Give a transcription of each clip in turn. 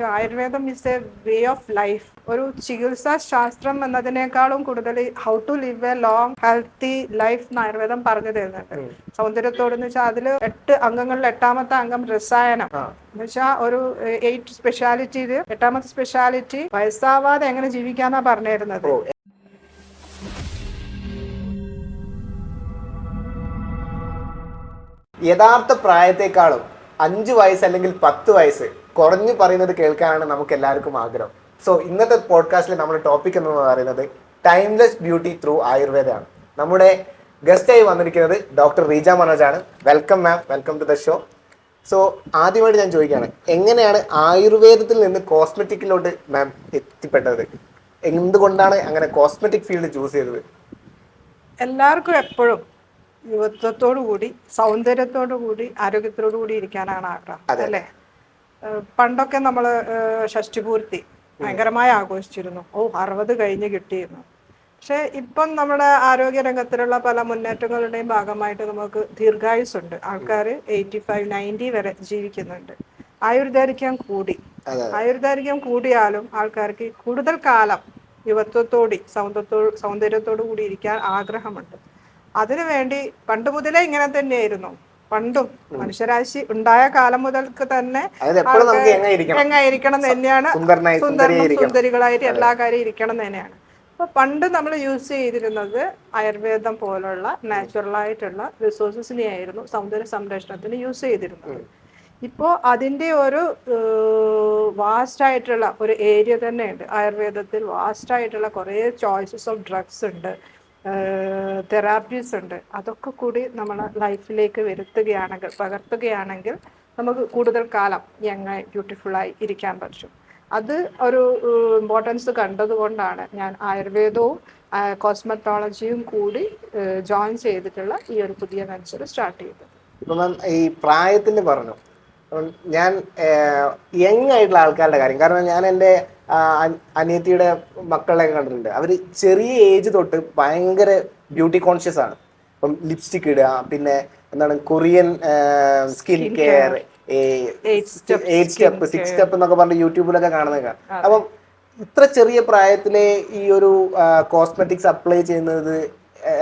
ആയുർവേദം is a way of life. ഒരു ചികിത്സാ ശാസ്ത്രം എന്നതിനേക്കാളും കൂടുതൽ how to live a long healthy life എന്ന് ആയുർവേദം പറഞ്ഞു തരുന്നുണ്ട്. സൗന്ദര്യത്തോടെന്ന് വെച്ചാൽ അതിൽ 8 അംഗങ്ങളിൽ 8ാമത്തെ അംഗം രസായനം എന്ന് വെച്ചാൽ ഒരു 8 സ്പെഷ്യാലിറ്റിയിൽ 8ാമത്തെ സ്പെഷ്യാലിറ്റി വയസ്സാവാതെ എങ്ങനെ ജീവിക്കാന്നാ പറഞ്ഞു തരുന്നത്. യഥാർത്ഥ പ്രായത്തെക്കാളും 5 വയസ്സ് അല്ലെങ്കിൽ 10 വയസ്സ് കുറഞ്ഞു പറയുന്നത് കേൾക്കാനാണ് നമുക്ക് എല്ലാവർക്കും ആഗ്രഹം. സോ ഇന്നത്തെ പോഡ്കാസ്റ്റിൽ നമ്മുടെ ടോപ്പിക് എന്ന് പറയുന്നത് ടൈംലെസ് ബ്യൂട്ടി ത്രൂ ആയുർവേദമാണ്. നമ്മുടെ ഗസ്റ്റായി വന്നിരിക്കുന്നത് ഡോക്ടർ റീജ മനോജാണ്. Welcome ma'am, welcome to the show. So ആദ്യമായിട്ട് ഞാൻ ചോദിക്കുകയാണ്, എങ്ങനെയാണ് ആയുർവേദത്തിൽ നിന്ന് കോസ്മെറ്റിക്കിലോട്ട് മാം എത്തിപ്പെട്ടത്? എന്തുകൊണ്ടാണ് അങ്ങനെ കോസ്മെറ്റിക് ഫീൽഡ് ചൂസ് ചെയ്തത്? എല്ലാവർക്കും എപ്പോഴും യുവത്വത്തോടു കൂടി സൗന്ദര്യത്തോടു കൂടി ആരോഗ്യത്തോടു കൂടി ഇരിക്കാനാണ് ആഗ്രഹം, അല്ലേ? പണ്ടൊക്കെ നമ്മൾ ഷഷ്ടിപൂർത്തി ഭയങ്കരമായി ആഘോഷിച്ചിരുന്നു. 60 കഴിഞ്ഞ് കിട്ടിയിരുന്നു. പക്ഷെ ഇപ്പം നമ്മുടെ ആരോഗ്യ രംഗത്തിലുള്ള പല മുന്നേറ്റങ്ങളുടെയും ഭാഗമായിട്ട് നമുക്ക് ദീർഘായുസുണ്ട്. ആൾക്കാർ 85, 90 വരെ ജീവിക്കുന്നുണ്ട്. ആയുർദൈർഘ്യം കൂടിയാലും ആൾക്കാർക്ക് കൂടുതൽ കാലം യുവത്വത്തോടി സൗന്ദര്യത്തോടു കൂടി ഇരിക്കാൻ ആഗ്രഹമുണ്ട്. അതിനുവേണ്ടി പണ്ട് മുതലേ ഇങ്ങനെ തന്നെയായിരുന്നു. പണ്ടും മനുഷ്യരാശി ഉണ്ടായ കാലം മുതൽക്ക് തന്നെ എങ്ങായിരിക്കണം തന്നെയാണ്. സുന്ദരികളായിട്ട് എല്ലാ കാര്യം ഇരിക്കണം തന്നെയാണ്. അപ്പൊ പണ്ട് നമ്മൾ യൂസ് ചെയ്തിരുന്നത് ആയുർവേദം പോലുള്ള നാച്ചുറൽ ആയിട്ടുള്ള റിസോഴ്സസിനെ ആയിരുന്നു സൗന്ദര്യ സംരക്ഷണത്തിന് യൂസ് ചെയ്തിരുന്നത്. ഇപ്പോൾ അതിൻ്റെ ഒരു വാസ്റ്റ് ആയിട്ടുള്ള ഒരു ഏരിയ തന്നെയുണ്ട്. ആയുർവേദത്തിൽ വാസ്റ്റ് ആയിട്ടുള്ള കുറേ ചോയ്സസ് ഓഫ് ഡ്രഗ്സ് ഉണ്ട്, തെറാപ്പീസ് ഉണ്ട്. അതൊക്കെ കൂടി നമ്മൾ ലൈഫിലേക്ക് പകർത്തുകയാണെങ്കിൽ നമുക്ക് കൂടുതൽ കാലം യങ്ങായി ബ്യൂട്ടിഫുള്ളായി ഇരിക്കാൻ പറ്റും. അത് ഒരു ഇമ്പോർട്ടൻസ് കണ്ടതുകൊണ്ടാണ് ഞാൻ ആയുർവേദവും കോസ്മെറ്റോളജിയും കൂടി ജോയിൻ ചെയ്തിട്ടുള്ള ഈ ഒരു പുതിയ വെഞ്ചർ സ്റ്റാർട്ട് ചെയ്തത്. ഇപ്പം മാം ഈ പ്രായത്തിൻ്റെ പറഞ്ഞു, ഞാൻ യങ് ആയിട്ടുള്ള ആൾക്കാരുടെ കാര്യം, കാരണം ഞാൻ എൻ്റെ അനിയത്തിയുടെ മക്കളെയൊക്കെ കണ്ടിട്ടുണ്ട്. അവർ ചെറിയ ഏജ് തൊട്ട് ഭയങ്കര ബ്യൂട്ടി കോൺഷ്യസ് ആണ്. ഇപ്പം ലിപ്സ്റ്റിക് ഇടുക, പിന്നെ എന്താണ് Korean skin care, 8 step 6 step എന്നൊക്കെ പറഞ്ഞ് യൂട്യൂബിലൊക്കെ കാണുന്നതൊക്കെ. അപ്പം ഇത്ര ചെറിയ പ്രായത്തിലെ ഈ ഒരു കോസ്മെറ്റിക്സ് അപ്ലൈ ചെയ്യുന്നത്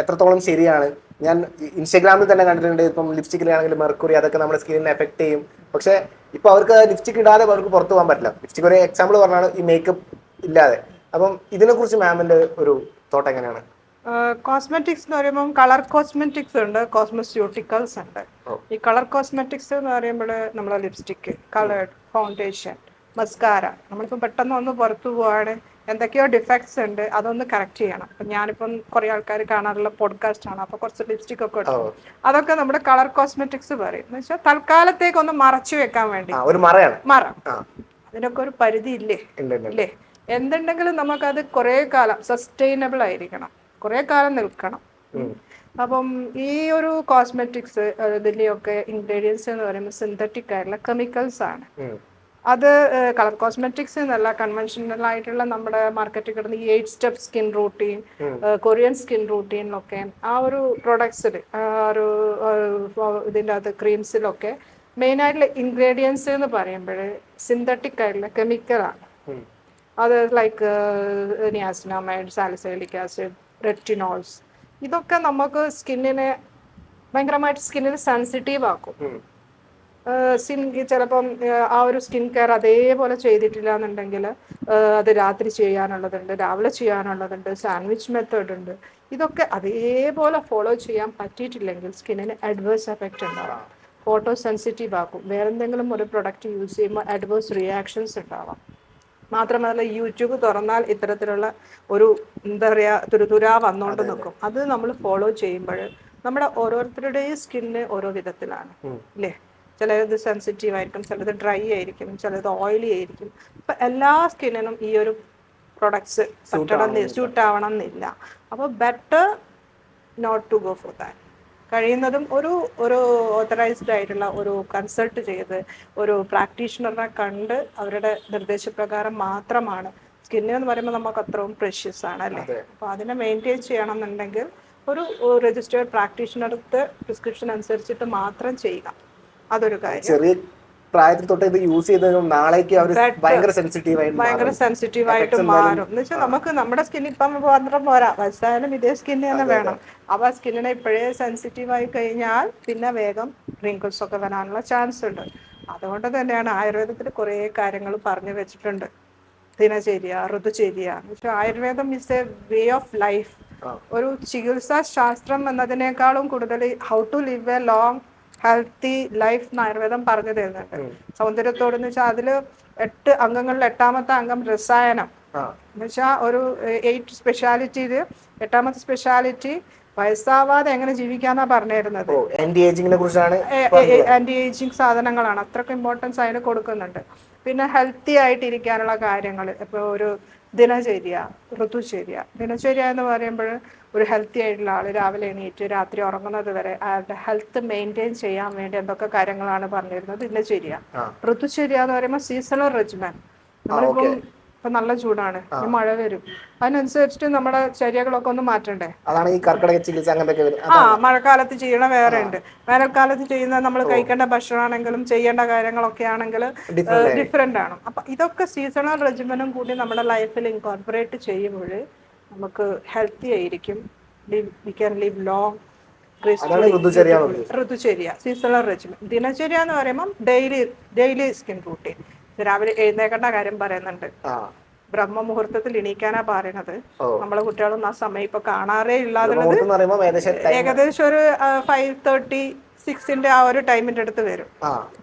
എത്രത്തോളം ശരിയാണ്? ഞാൻ ഇൻസ്റ്റാഗ്രാമിൽ തന്നെ കണ്ടിട്ടുണ്ട്, ഇപ്പം ലിപ്സ്റ്റിക്കിലാണെങ്കിൽ മെർക്കുറി അതൊക്കെ നമ്മുടെ സ്കിന്നിനെ എഫക്ട് ചെയ്യും. പക്ഷെ ഇപ്പൊ അവർക്ക് ലിപ്സ്റ്റിക് ഇടാതെ അവർക്ക് പുറത്തു പോകാൻ പറ്റില്ല. ലിപ്സ്റ്റിക് ഒരു എക്സാമ്പിൾ പറഞ്ഞാണ്, ഈ മേക്കപ്പ് ഇല്ലാതെ. അപ്പം ഇതിനെക്കുറിച്ച് മാമിന്റെ ഒരു തോട്ട് എങ്ങനെയാണ്? കോസ്മെറ്റിക്സ് എന്ന് പറയുമ്പോൾ കളർ കോസ്മെറ്റിക്സ് ഉണ്ട്, കോസ്മെസ്യൂട്ടിക്കൽസ് ഉണ്ട്. ഈ കളർ കോസ്മെറ്റിക്സ് എന്ന് പറയുമ്പോൾ നമ്മളെ ലിപ്സ്റ്റിക്, കളേർഡ് ഫൗണ്ടേഷൻ, മസ്കാര. നമ്മളിപ്പോൾ പെട്ടെന്ന് ഒന്ന് പുറത്തു പോവാണ്, എന്തൊക്കെയോ ഡിഫക്ട്സ് ഉണ്ട്, അതൊന്ന് കറക്റ്റ് ചെയ്യണം. അപ്പം ഞാനിപ്പം കുറേ ആൾക്കാർ കാണാറുള്ള പോഡ്കാസ്റ്റ് ആണ്, അപ്പോൾ കുറച്ച് ലിപ്സ്റ്റിക് ഒക്കെ എടുക്കും. അതൊക്കെ നമ്മുടെ കളർ കോസ്മെറ്റിക്സ് പറയും. എന്ന് വെച്ചാൽ തൽക്കാലത്തേക്ക് ഒന്ന് മറച്ചു വെക്കാൻ വേണ്ടി മറ. അതിനൊക്കെ ഒരു പരിധി ഇല്ലേ? എന്തുണ്ടെങ്കിലും നമുക്കത് കുറേ കാലം സസ്റ്റൈനബിൾ ആയിരിക്കണം, കുറേ കാലം നിൽക്കണം. അപ്പം ഈ ഒരു കോസ്മെറ്റിക്സ് ഇതിൻ്റെയൊക്കെ ഇൻഗ്രീഡിയൻസ് എന്ന് പറയുമ്പോൾ സിന്തറ്റിക് ആയിട്ടുള്ള കെമിക്കൽസ് ആണ്. അത് കളർ കോസ്മെറ്റിക്സ് എന്നല്ല, കൺവെൻഷണൽ ആയിട്ടുള്ള നമ്മുടെ മാർക്കറ്റിൽ കിടന്ന ഈ 8 step skin routine, Korean skin റൂട്ടീനിലൊക്കെ ആ ഒരു പ്രൊഡക്ട്സിൽ, ഒരു ഇതിൻ്റെ അകത്ത് ക്രീംസിലൊക്കെ മെയിനായിട്ടുള്ള ഇൻഗ്രീഡിയൻസ് എന്ന് പറയുമ്പോൾ സിന്തറ്റിക് ആയിട്ടുള്ള കെമിക്കലാണ്. അത് ലൈക്ക് നിയാസിനാമൈഡ്, സാലിസൈലിക് ആസിഡ്, റെറ്റിനോൾസ്. ഇതൊക്കെ നമുക്ക് സ്കിന്നിനെ ഭയങ്കരമായിട്ട് സ്കിന്നിന് സെൻസിറ്റീവ് ആക്കും. ചിലപ്പം ആ ഒരു സ്കിൻ കെയർ അതേപോലെ ചെയ്തിട്ടില്ല എന്നുണ്ടെങ്കിൽ അത് രാത്രി ചെയ്യാനുള്ളതുണ്ട്, രാവിലെ ചെയ്യാനുള്ളതുണ്ട്, സാൻഡ്വിച്ച് മെത്തേഡ് ഉണ്ട്. ഇതൊക്കെ അതേപോലെ ഫോളോ ചെയ്യാൻ പറ്റിയിട്ടില്ലെങ്കിൽ സ്കിന്നിന് അഡ്വേഴ്സ് എഫക്റ്റ് ഉണ്ടാവാം, ഫോട്ടോ സെൻസിറ്റീവ് ആക്കും. വേറെ എന്തെങ്കിലും ഒരു പ്രൊഡക്റ്റ് യൂസ് ചെയ്യുമ്പോൾ അഡ്വേഴ്സ് റിയാക്ഷൻസ് ഉണ്ടാവാം. മാത്രമല്ല യൂട്യൂബ് തുറന്നാൽ ഇത്തരത്തിലുള്ള ഒരു എന്താ പറയുക തുരുതുരാ വന്നുകൊണ്ട് നിൽക്കും. അത് നമ്മൾ ഫോളോ ചെയ്യുമ്പോൾ നമ്മുടെ ഓരോരുത്തരുടെയും സ്കിന്ന് ഓരോ വിധത്തിലാണ്, അല്ലേ? ചിലത് സെൻസിറ്റീവ് ആയിരിക്കും, ചിലത് ഡ്രൈ ആയിരിക്കും, ചിലത് ഓയിലി ആയിരിക്കും. അപ്പം എല്ലാ സ്കിന്നിനും ഈ ഒരു പ്രൊഡക്ട്സ് സ്യൂട്ട് ആവണം എന്നില്ല. അപ്പോൾ better not to go for that. കഴിയുന്നതും ഒരു ഓത്തറൈസ്ഡ് ആയിട്ടുള്ള ഒരു കൺസൾട്ട് ചെയ്ത് ഒരു പ്രാക്ടീഷണറിനെ കണ്ട് അവരുടെ നിർദ്ദേശപ്രകാരം മാത്രമാണ്. സ്കിന്ന് എന്ന് പറയുമ്പോൾ നമുക്ക് അത്രയും പ്രഷ്യസ് ആണ്, അല്ലേ? അപ്പോൾ അതിനെ മെയിൻറ്റെയിൻ ചെയ്യണം എന്നുണ്ടെങ്കിൽ ഒരു രജിസ്റ്റേർഡ് പ്രാക്ടീഷണർക്ക് പ്രിസ്ക്രിപ്ഷൻ അനുസരിച്ചിട്ട് മാത്രം ചെയ്യുക. അതൊരു കാര്യം. ചെറിയ പ്രായത്തിൽ തൊട്ട് ഇത് യൂസ് ചെയ്ത് നാളേക്ക് അവർ ഭയങ്കര സെൻസിറ്റീവ് ആയിട്ട് ഭയങ്കര മാറും. സെൻസിറ്റീവ് ആയിട്ട് മാറും എന്ന് വെച്ചാൽ നമുക്ക് നമ്മുടെ സ്കിൻ ഇപ്പം മാത്രം പോരാ, വയസ്സായാലും ഇതേ സ്കിന്ന് തന്നെ വേണം. അപ്പൊ ആ സ്കിന്നിനെ ഇപ്പോഴേ സെൻസിറ്റീവ് ആയി കഴിഞ്ഞാൽ പിന്നെ വേഗം റിങ്കിൾസ് ഒക്കെ വരാനുള്ള ചാൻസ് ഉണ്ട്. അതുകൊണ്ട് തന്നെയാണ് ആയുർവേദത്തിൽ കുറേ കാര്യങ്ങൾ പറഞ്ഞു വെച്ചിട്ടുണ്ട്. ദിനചര്യ, ഋതുചര്യ എന്ന് വെച്ചാൽ ആയുർവേദം is a way of life. ഒരു ചികിത്സാ ശാസ്ത്രം എന്നതിനേക്കാളും കൂടുതൽ how to live a long healthy life എന്ന് ആയുർവേദം പറഞ്ഞു തരുന്നുണ്ട്. സൗന്ദര്യത്തോടെന്ന് വെച്ചാൽ അതില് 8 അംഗങ്ങളിൽ 8ാമത്തെ അംഗം രസായനം എന്ന് വെച്ചാൽ ഒരു 8 സ്പെഷ്യാലിറ്റിയില് 8ാമത്തെ സ്പെഷ്യാലിറ്റി വയസ്സാവാതെ എങ്ങനെ ജീവിക്കാന്നാ പറഞ്ഞിരുന്നത്. ആന്റി ഏജിങ്ങിനെ കുറിച്ചാണ്. ആന്റി ഏജിങ് സാധനങ്ങളാണ്, അത്രയ്ക്ക് ഇമ്പോർട്ടൻസ് അതിന് കൊടുക്കുന്നുണ്ട്. പിന്നെ ഹെൽത്തി ആയിട്ടിരിക്കാനുള്ള കാര്യങ്ങൾ, ഇപ്പോൾ ഒരു ദിനചര്യ, ഋതുചര്യ. ദിനചര്യ എന്ന് പറയുമ്പോൾ ഒരു ഹെൽത്തി ആയിട്ടുള്ള ആൾ രാവിലെ എണീറ്റ് രാത്രി ഉറങ്ങുന്നത് വരെ അയാളുടെ ഹെൽത്ത് മെയിൻറ്റെയിൻ ചെയ്യാൻ വേണ്ടി എന്തൊക്കെ കാര്യങ്ങളാണ് പറഞ്ഞിരുന്നത് ദിനചര്യ. ഋതുചര്യ എന്ന് പറയുമ്പോൾ സീസണൽ റെജിമൻ. നമ്മളിപ്പം ഇപ്പൊ നല്ല ചൂടാണ്, മഴ വരും, അതിനനുസരിച്ചിട്ട് നമ്മുടെ ചര്യകളൊക്കെ ഒന്ന് മാറ്റണ്ടേ. അതാണ് ഈ കർക്കിടക ചികിത്സ അങ്ങനത്തെ. മഴക്കാലത്ത് ചെയ്യണ വേറെ ഉണ്ട്, വേനൽക്കാലത്ത് ചെയ്യുന്ന നമ്മൾ കഴിക്കേണ്ട ഭക്ഷണമാണെങ്കിലും ചെയ്യേണ്ട കാര്യങ്ങളൊക്കെ ആണെങ്കിൽ ഡിഫറെന്റ് ആണ്. അപ്പൊ ഇതൊക്കെ സീസണൽ റെജിമനും കൂടി നമ്മുടെ ലൈഫിൽ ഇൻകോർപ്പറേറ്റ് ചെയ്യുമ്പോൾ നമുക്ക് ഹെൽത്തി ആയിരിക്കും. We can live long. ഋതുചര്യ, സീസണൽ റെജിമൻ. ദിനചര്യ എന്ന് പറയുമ്പോൾ ഡെയിലി സ്കിൻ റൂട്ടീൻ. രാവിലെ എഴുന്നേക്കേണ്ട കാര്യം പറയുന്നുണ്ട്, ബ്രഹ്മമുഹൂർത്തത്തിൽ എണീക്കാനാ പറയണത്. നമ്മളെ കുട്ടികളൊന്നും ആ സമയം ഇപ്പൊ കാണാറേ ഇല്ലാതുള്ളത്. ഏകദേശം ഒരു 5:30-6 ആ ഒരു ടൈമിന്റെ അടുത്ത് വരും.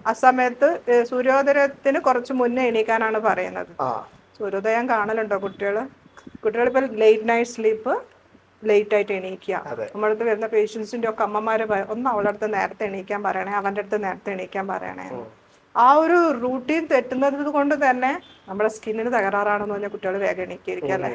ആ സമയത്ത് സൂര്യോദയത്തിന് കുറച്ച് മുന്നേ എണീക്കാനാണ് പറയുന്നത്. സൂര്യോദയം കാണലുണ്ടോ കുട്ടികളിപ്പോ ലേറ്റ് നൈറ്റ് സ്ലീപ്പ്, ലേറ്റ് ആയിട്ട് എണീക്കുക. നമ്മളടുത്ത് വരുന്ന പേഷ്യൻസിന്റെ ഒക്കെ അമ്മമാര് ഒന്ന് അവളുടെ അടുത്ത് നേരത്തെ എണീക്കാൻ പറയണേ, അവന്റെ അടുത്ത് നേരത്തെ എണീക്കാൻ പറയണേ. ആ ഒരു റൂട്ടീൻ തെറ്റുന്നത് കൊണ്ട് തന്നെ നമ്മുടെ സ്കിന്നിന് തകരാറാണെന്ന് പറഞ്ഞാൽ കുട്ടികൾ വേഗം എണീക്കിയിരിക്കും അല്ലേ.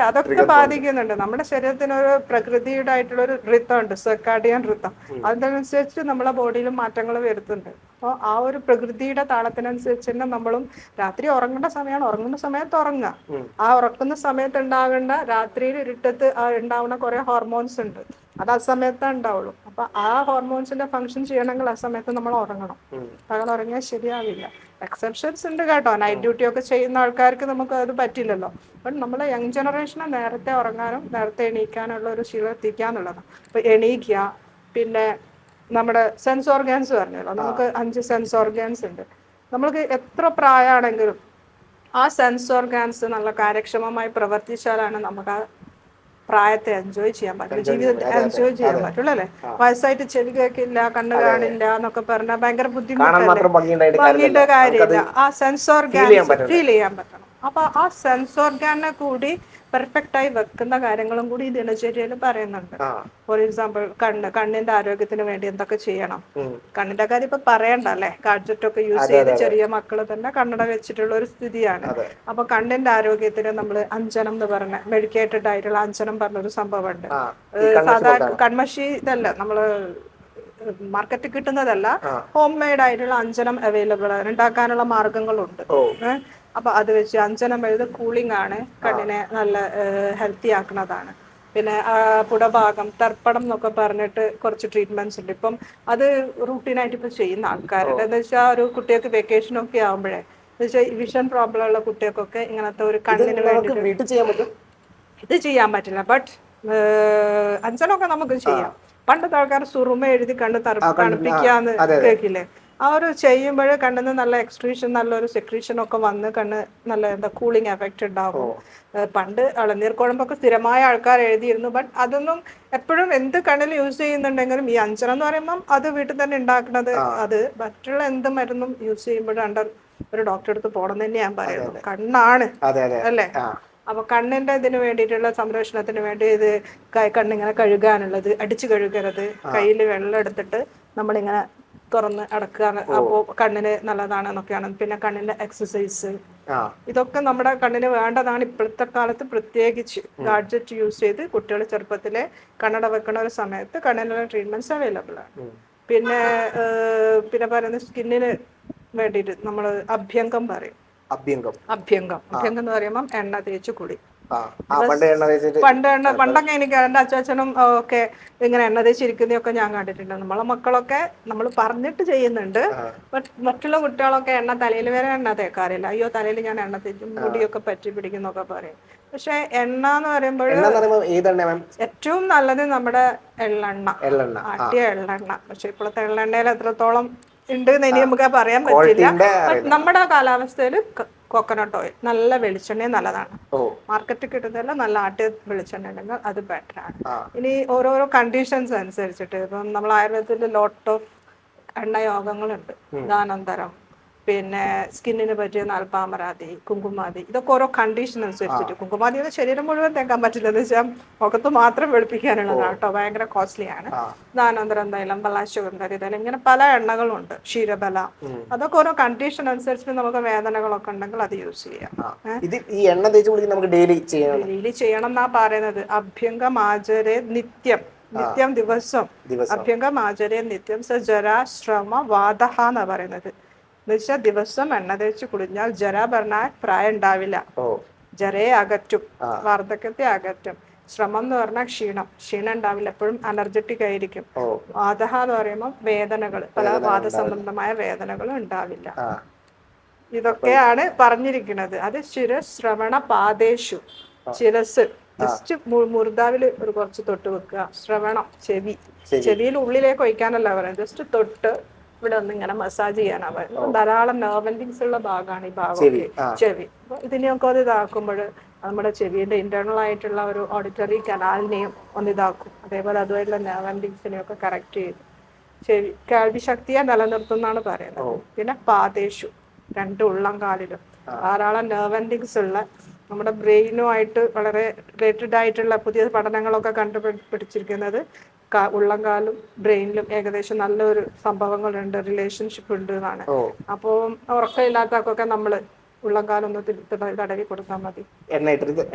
അതൊക്കെ ബാധിക്കുന്നുണ്ട്. നമ്മുടെ ശരീരത്തിന് ഒരു പ്രകൃതിയുടെ ആയിട്ടുള്ള ഒരു ഋതം ഉണ്ട്, സർക്കാഡിയൻ ഋതം. അതിനനുസരിച്ച് നമ്മളെ ബോഡിയിൽ മാറ്റങ്ങൾ വരുത്തുന്നുണ്ട്. അപ്പോൾ ആ ഒരു പ്രകൃതിയുടെ താളത്തിനനുസരിച്ച് തന്നെ നമ്മളും രാത്രി ഉറങ്ങേണ്ട സമയമാണ്, ഉറങ്ങുന്ന സമയത്ത് ഉറങ്ങുക. ആ ഉറക്കുന്ന സമയത്ത് ഉണ്ടാകേണ്ട രാത്രിയിൽ ഇരുട്ടത്ത് ഉണ്ടാവുന്ന കുറെ ഹോർമോൺസ് ഉണ്ട്, അത് ആ സമയത്തേ ഉണ്ടാവുള്ളൂ. അപ്പൊ ആ ഹോർമോൺസിന്റെ ഫംഗ്ഷൻ ചെയ്യണമെങ്കിൽ ആ സമയത്ത് നമ്മൾ ഉറങ്ങണം. പകൽ ഉറങ്ങിയാൽ ശരിയാവില്ല. എക്സെപ്ഷൻസ് ഉണ്ട് കേട്ടോ, നൈറ്റ് ഡ്യൂട്ടി ഒക്കെ ചെയ്യുന്ന ആൾക്കാർക്ക് നമുക്ക് അത് പറ്റില്ലല്ലോ. അപ്പം നമ്മളെ യങ് ജനറേഷനെ നേരത്തെ ഉറങ്ങാനും നേരത്തെ എണീക്കാനുള്ള ഒരു ശീലം എത്തിക്കാന്നുള്ളതാണ്. അപ്പൊ എണീക്കുക. പിന്നെ നമ്മുടെ സെൻസ് ഓർഗാൻസ് പറഞ്ഞല്ലോ, നമുക്ക് 5 സെൻസ് ഓർഗാൻസ് ഉണ്ട്. നമ്മൾക്ക് എത്ര പ്രായമാണെങ്കിലും ആ സെൻസ് ഓർഗാൻസ് നല്ല കാര്യക്ഷമമായി പ്രവർത്തിച്ചാലാണ് നമുക്ക് ആ പ്രായത്തെ എൻജോയ് ചെയ്യാൻ പറ്റും, ജീവിതത്തെ എൻജോയ് ചെയ്യാൻ പറ്റുള്ളൂ അല്ലേ. വയസ്സായിട്ട് ചെവി കേൾക്കില്ല, കണ്ണ് കാണില്ല എന്നൊക്കെ പറഞ്ഞാൽ ഭയങ്കര ബുദ്ധിമുട്ടല്ലേ, ഭംഗിയുടെ കാര്യമില്ല. ആ സെൻസ് ഓർഗാൻസ് ഫീൽ ചെയ്യാൻ പറ്റണം. അപ്പൊ ആ സെൻസ് ഓർഗാനെ കൂടി പെർഫെക്റ്റ് ആയി വെക്കുന്ന കാര്യങ്ങളും കൂടി ഈ ദിനചര്യയിൽ പറയുന്നുണ്ട്. ഫോർ എക്സാമ്പിൾ കണ്ണിന്റെ ആരോഗ്യത്തിന് വേണ്ടി എന്തൊക്കെ ചെയ്യണം. കണ്ണിന്റെ കാര്യം ഇപ്പൊ പറയണ്ട അല്ലേ, ഗാഡ്ജറ്റ് ഒക്കെ യൂസ് ചെയ്ത് ചെറിയ മക്കള് തന്നെ കണ്ണട വെച്ചിട്ടുള്ള ഒരു സ്ഥിതിയാണ്. അപ്പൊ കണ്ണിന്റെ ആരോഗ്യത്തിന് നമ്മൾ അഞ്ജനം എന്ന് പറഞ്ഞ മെഡിക്കേറ്റഡ് ആയിട്ടുള്ള അഞ്ജനം പറഞ്ഞൊരു സംഭവമുണ്ട്. സാധാരണ കൺമഷി ഇതല്ല, നമ്മള് മാർക്കറ്റിൽ കിട്ടുന്നതല്ല, ഹോം മെയ്ഡ് ആയിട്ടുള്ള അഞ്ജനം അവൈലബിൾ ആണ്, ഉണ്ടാക്കാനുള്ള മാർഗങ്ങളുണ്ട്. അപ്പൊ അത് വെച്ച് അഞ്ജനം എഴുത് കൂളിംഗ് ആണ്, കണ്ണിനെ നല്ല ഹെൽത്തി ആക്കുന്നതാണ്. പിന്നെ പുടഭാഗം തർപ്പണം എന്നൊക്കെ പറഞ്ഞിട്ട് കുറച്ച് ട്രീറ്റ്മെന്റ്സ് ഉണ്ട് ഇപ്പം. അത് റൂട്ടീനായിട്ട് ഇപ്പൊ ചെയ്യുന്ന ആൾക്കാരുണ്ട്. എന്താ വെച്ചാൽ ഒരു കുട്ടികൾക്ക് വെക്കേഷനൊക്കെ ആകുമ്പോഴേ, എന്ന് വെച്ചാൽ വിഷൻ പ്രോബ്ലം ഉള്ള കുട്ടികൾക്കൊക്കെ ഇങ്ങനത്തെ ഒരു കണ്ണിന് വേണ്ടിയിട്ട് ഇത് ചെയ്യാൻ പറ്റില്ല. ബട്ട് അഞ്ജനമൊക്കെ നമുക്ക് ചെയ്യാം. പണ്ടത്തെ ആൾക്കാർ സുറുമ എഴുതി കണ്ണ് തണുപ്പിക്കാന്ന് കേൾക്കില്ലേ, ആ ഒരു ചെയ്യുമ്പോൾ കണ്ണിന് നല്ല എക്സ്ട്രീഷൻ, നല്ലൊരു സെക്രീഷൻ ഒക്കെ വന്ന് കണ്ണ് നല്ല എന്താ കൂളിംഗ് എഫക്റ്റ് ഉണ്ടാകും. പണ്ട് ഇളനീർ കുഴമ്പൊക്കെ സ്ഥിരമായ ആൾക്കാർ എഴുതിയിരുന്നു. ബട്ട് അതൊന്നും എപ്പോഴും എന്ത് കണ്ണിൽ യൂസ് ചെയ്യുന്നുണ്ടെങ്കിലും ഈ അഞ്ജനം എന്ന് പറയുമ്പം അത് വീട്ടിൽ തന്നെ ഉണ്ടാക്കുന്നത്. അത് മറ്റുള്ള എന്ത് മരുന്നും യൂസ് ചെയ്യുമ്പോഴാണ് ഒരു ഡോക്ടറെ അടുത്ത് പോകണം തന്നെ ഞാൻ പറയുന്നത്. കണ്ണാണ് അല്ലേ. അപ്പൊ കണ്ണിന്റെ ഇതിന് വേണ്ടിയിട്ടുള്ള സംരക്ഷണത്തിന് വേണ്ടി ഇത് കണ്ണിങ്ങനെ കഴുകാനുള്ളത്, അടിച്ചു കഴുകരുത്. കയ്യിൽ വെള്ളം എടുത്തിട്ട് നമ്മളിങ്ങനെ തുറന്ന് അടക്കുക, അപ്പോൾ കണ്ണിന് നല്ലതാണ് എന്നൊക്കെയാണ്. പിന്നെ കണ്ണിന്റെ എക്സസൈസ്, ഇതൊക്കെ നമ്മുടെ കണ്ണിന് വേണ്ടതാണ്. ഇപ്പോഴത്തെ കാലത്ത് പ്രത്യേകിച്ച് ഗാഡ്ജറ്റ് യൂസ് ചെയ്ത് കുട്ടികൾ ചെറുപ്പത്തിലെ കണ്ണട വെക്കുന്ന ഒരു സമയത്ത് കണ്ണിനുള്ള ട്രീറ്റ്മെന്റ്സ് അവൈലബിൾ ആണ്. പിന്നെ പറയുന്നത് സ്കിന്നിന് വേണ്ടിയിട്ട് നമ്മൾ അഭ്യംഗം പറയും. അഭ്യംഗം എന്ന് പറയുമ്പോൾ എണ്ണ തേച്ച് കുളി. ആ ആ പണ്ട് എണ്ണ തേച്ചിട്ട് പണ്ടൊക്കെ എനിക്ക് എൻ്റെ അച്ചാച്ചനും ഒക്കെ ഇങ്ങനെ എണ്ണ തേച്ചിരിക്കുന്നതൊക്കെ ഞാൻ കണ്ടിട്ടുണ്ട്. നമ്മളെ മക്കളൊക്കെ നമ്മൾ പറഞ്ഞിട്ട് ചെയ്യുന്നുണ്ട്. മറ്റുള്ള കുട്ടികളൊക്കെ എണ്ണ തലയിൽ വരെ എണ്ണ തേക്കാറില്ല. അയ്യോ തലയിൽ ഞാൻ എണ്ണ തേക്കും മുടിയൊക്കെ പറ്റി പിടിക്കുന്നൊക്കെ പറയും. പക്ഷെ എണ്ണ എന്ന് പറയുമ്പോൾ ഏതെണ്ണ മാം? ഏറ്റവും നല്ലത് നമ്മുടെ എള്ളെണ്ണ, എള്ളെണ്ണ, ആട്ടിയ എള്ളെണ്ണ. പക്ഷെ ഇപ്പോഴത്തെ എള്ളെണ്ണയിൽ എത്രത്തോളം ഉണ്ട് എന്ന് ഇനി നമുക്ക് പറയാൻ പറ്റില്ല. ക്വാളിറ്റിന്റെ ബട്ട് നമ്മുടെ കാലാവസ്ഥയിൽ കോക്കനട്ട് ഓയിൽ നല്ല വെളിച്ചെണ്ണയും നല്ലതാണ്. മാർക്കറ്റിൽ കിട്ടുന്നതല്ല, നല്ല ആട്ടിയ വെളിച്ചെണ്ണ ഉണ്ടെങ്കിൽ അത് ബെറ്ററാണ്. ഇനി ഓരോരോ കണ്ടീഷൻസ് അനുസരിച്ചിട്ട് ഇപ്പം നമ്മൾ ആയുർവേദത്തിൽ ലോട്ട് ഓഫ് എണ്ണയോഗങ്ങളുണ്ട്. ദാനന്തരം, പിന്നെ സ്കിന്നിന് പറ്റിയ നാൽപ്പാമരാതി, കുങ്കുമാതി, ഇതൊക്കെ ഓരോ കണ്ടീഷൻ അനുസരിച്ചിട്ട്. കുങ്കുമാതി ശരീരം മുഴുവൻ തേക്കാൻ പറ്റില്ല, എന്ന് വെച്ചാൽ മുഖത്ത് മാത്രം വെളുപ്പിക്കാനുള്ളതാണ് കേട്ടോ, ഭയങ്കര കോസ്റ്റ്ലിയാണ്. ദാനന്തരം തൈലം, പലാശുഗന്ധരി തൈലം, ഇങ്ങനെ പല എണ്ണകളുണ്ട്, ക്ഷീരബല. അതൊക്കെ ഓരോ കണ്ടീഷൻ അനുസരിച്ചിട്ട് നമുക്ക് വേദനകളൊക്കെ ഉണ്ടെങ്കിൽ അത് യൂസ് ചെയ്യാം. ഈ എണ്ണ തേച്ച് കുളിക്കാൻ നമുക്ക് ഡെയിലി ചെയ്യണം എന്നാ പറയുന്നത്. അഭ്യംഗമാചരേ നിത്യം, നിത്യം ദിവസം. അഭ്യംഗമാചരേ നിത്യം സ ജരാ ശ്രമ വാദഹ എന്നാ പറയുന്നത്. എന്നുവെച്ചാൽ ദിവസം എണ്ണ തേച്ച് കുളിഞ്ഞാൽ ജര പറഞ്ഞാൽ പ്രായം ഉണ്ടാവില്ല, ജരയെ അകറ്റും, വാർദ്ധക്യത്തെ അകറ്റും. ശ്രമം എന്ന് പറഞ്ഞാൽ ക്ഷീണം, ക്ഷീണം ഉണ്ടാവില്ല, എപ്പോഴും എനർജറ്റിക് ആയിരിക്കും. വാദഹ എന്ന് പറയുമ്പോൾ വേദനകൾ, പല വാദസംബന്ധമായ വേദനകളും ഉണ്ടാവില്ല. ഇതൊക്കെയാണ് പറഞ്ഞിരിക്കുന്നത്. അത് ശിരശ്രവണ പാദേശു, ശിരസ് ജസ്റ്റ് മൂർധാവിൽ ഒരു കുറച്ച് തൊട്ട് വെക്കുക. ശ്രവണം ചെവി, ചെവിയിൽ ഉള്ളിലേക്ക് ഒഴിക്കാനല്ല പറയുന്നത്, ജസ്റ്റ് തൊട്ട് ഇവിടെ ഒന്ന് ഇങ്ങനെ മസാജ് ചെയ്യാനാ പറയുന്നത്. ധാരാളം നെർവ് എൻഡിങ്സ് ഉള്ള ഭാഗമാണ് ഈ ഭാഗമൊക്കെ, ചെവി. അപ്പോൾ ഇതിനെയൊക്കെ അത് ഇതാക്കുമ്പോൾ നമ്മുടെ ചെവിയുടെ ഇന്റേണൽ ആയിട്ടുള്ള ഒരു ഓഡിറ്ററി കനാലിനെയും ഒന്ന് ഇതാക്കും. അതേപോലെ അതുമായിട്ടുള്ള നെർവ് എൻഡിങ്സിനെയൊക്കെ കറക്റ്റ് ചെയ്ത് ചെവി കേൾവി ശക്തിയെ നിലനിർത്തുന്നാണ് പറയുന്നത്. പിന്നെ പാദേശു, രണ്ട് ഉള്ളം കാലിലും ധാരാളം നെർവ് എൻഡിങ്സ് ഉള്ള, നമ്മുടെ ബ്രെയിനുമായിട്ട് വളരെ റിലേറ്റഡ് ആയിട്ടുള്ള പുതിയ പഠനങ്ങളൊക്കെ കണ്ടുപിടിച്ചിരിക്കുന്നത് ഉള്ളംകാലും ബ്രെയിനിലും ഏകദേശം നല്ലൊരു സംഭവങ്ങളുണ്ട്, റിലേഷൻഷിപ്പ് ഉണ്ട് എന്നാണ്. അപ്പോൾ ഉറക്കമില്ലാത്തവർക്കൊക്കെ നമ്മൾ ഉള്ളംകാലൊന്ന് തടവി കൊടുത്താൽ മതി,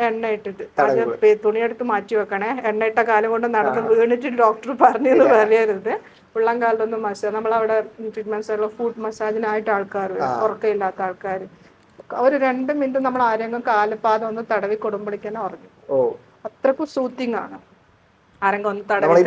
എണ്ണ ഇട്ടിട്ട്. അത് തുണിയെടുത്ത് മാറ്റി വെക്കണേ, എണ്ണയിട്ട കാലം കൊണ്ട് നടന്ന് വീണിട്ട് ഡോക്ടർ പറഞ്ഞെന്ന് പറയരുത്. ഉള്ളംകാലൊന്ന് മസാജ്, നമ്മളവിടെ ട്രീറ്റ്മെന്റ്സ് ഫുഡ് മസാജിനായിട്ട് ആൾക്കാർ, ഉറക്കമില്ലാത്ത ആൾക്കാർ, ഒരു 2 മിനിറ്റ് നമ്മൾ ആരെങ്കിലും കാലപാദം ഒന്ന് തടവി കൊടുമ്പോഴേക്കാണ് ഉറങ്ങും. അത്രക്കും സൂത്തിങ് ആണ്. ആരെങ്കിലും ഒന്ന് തടവി,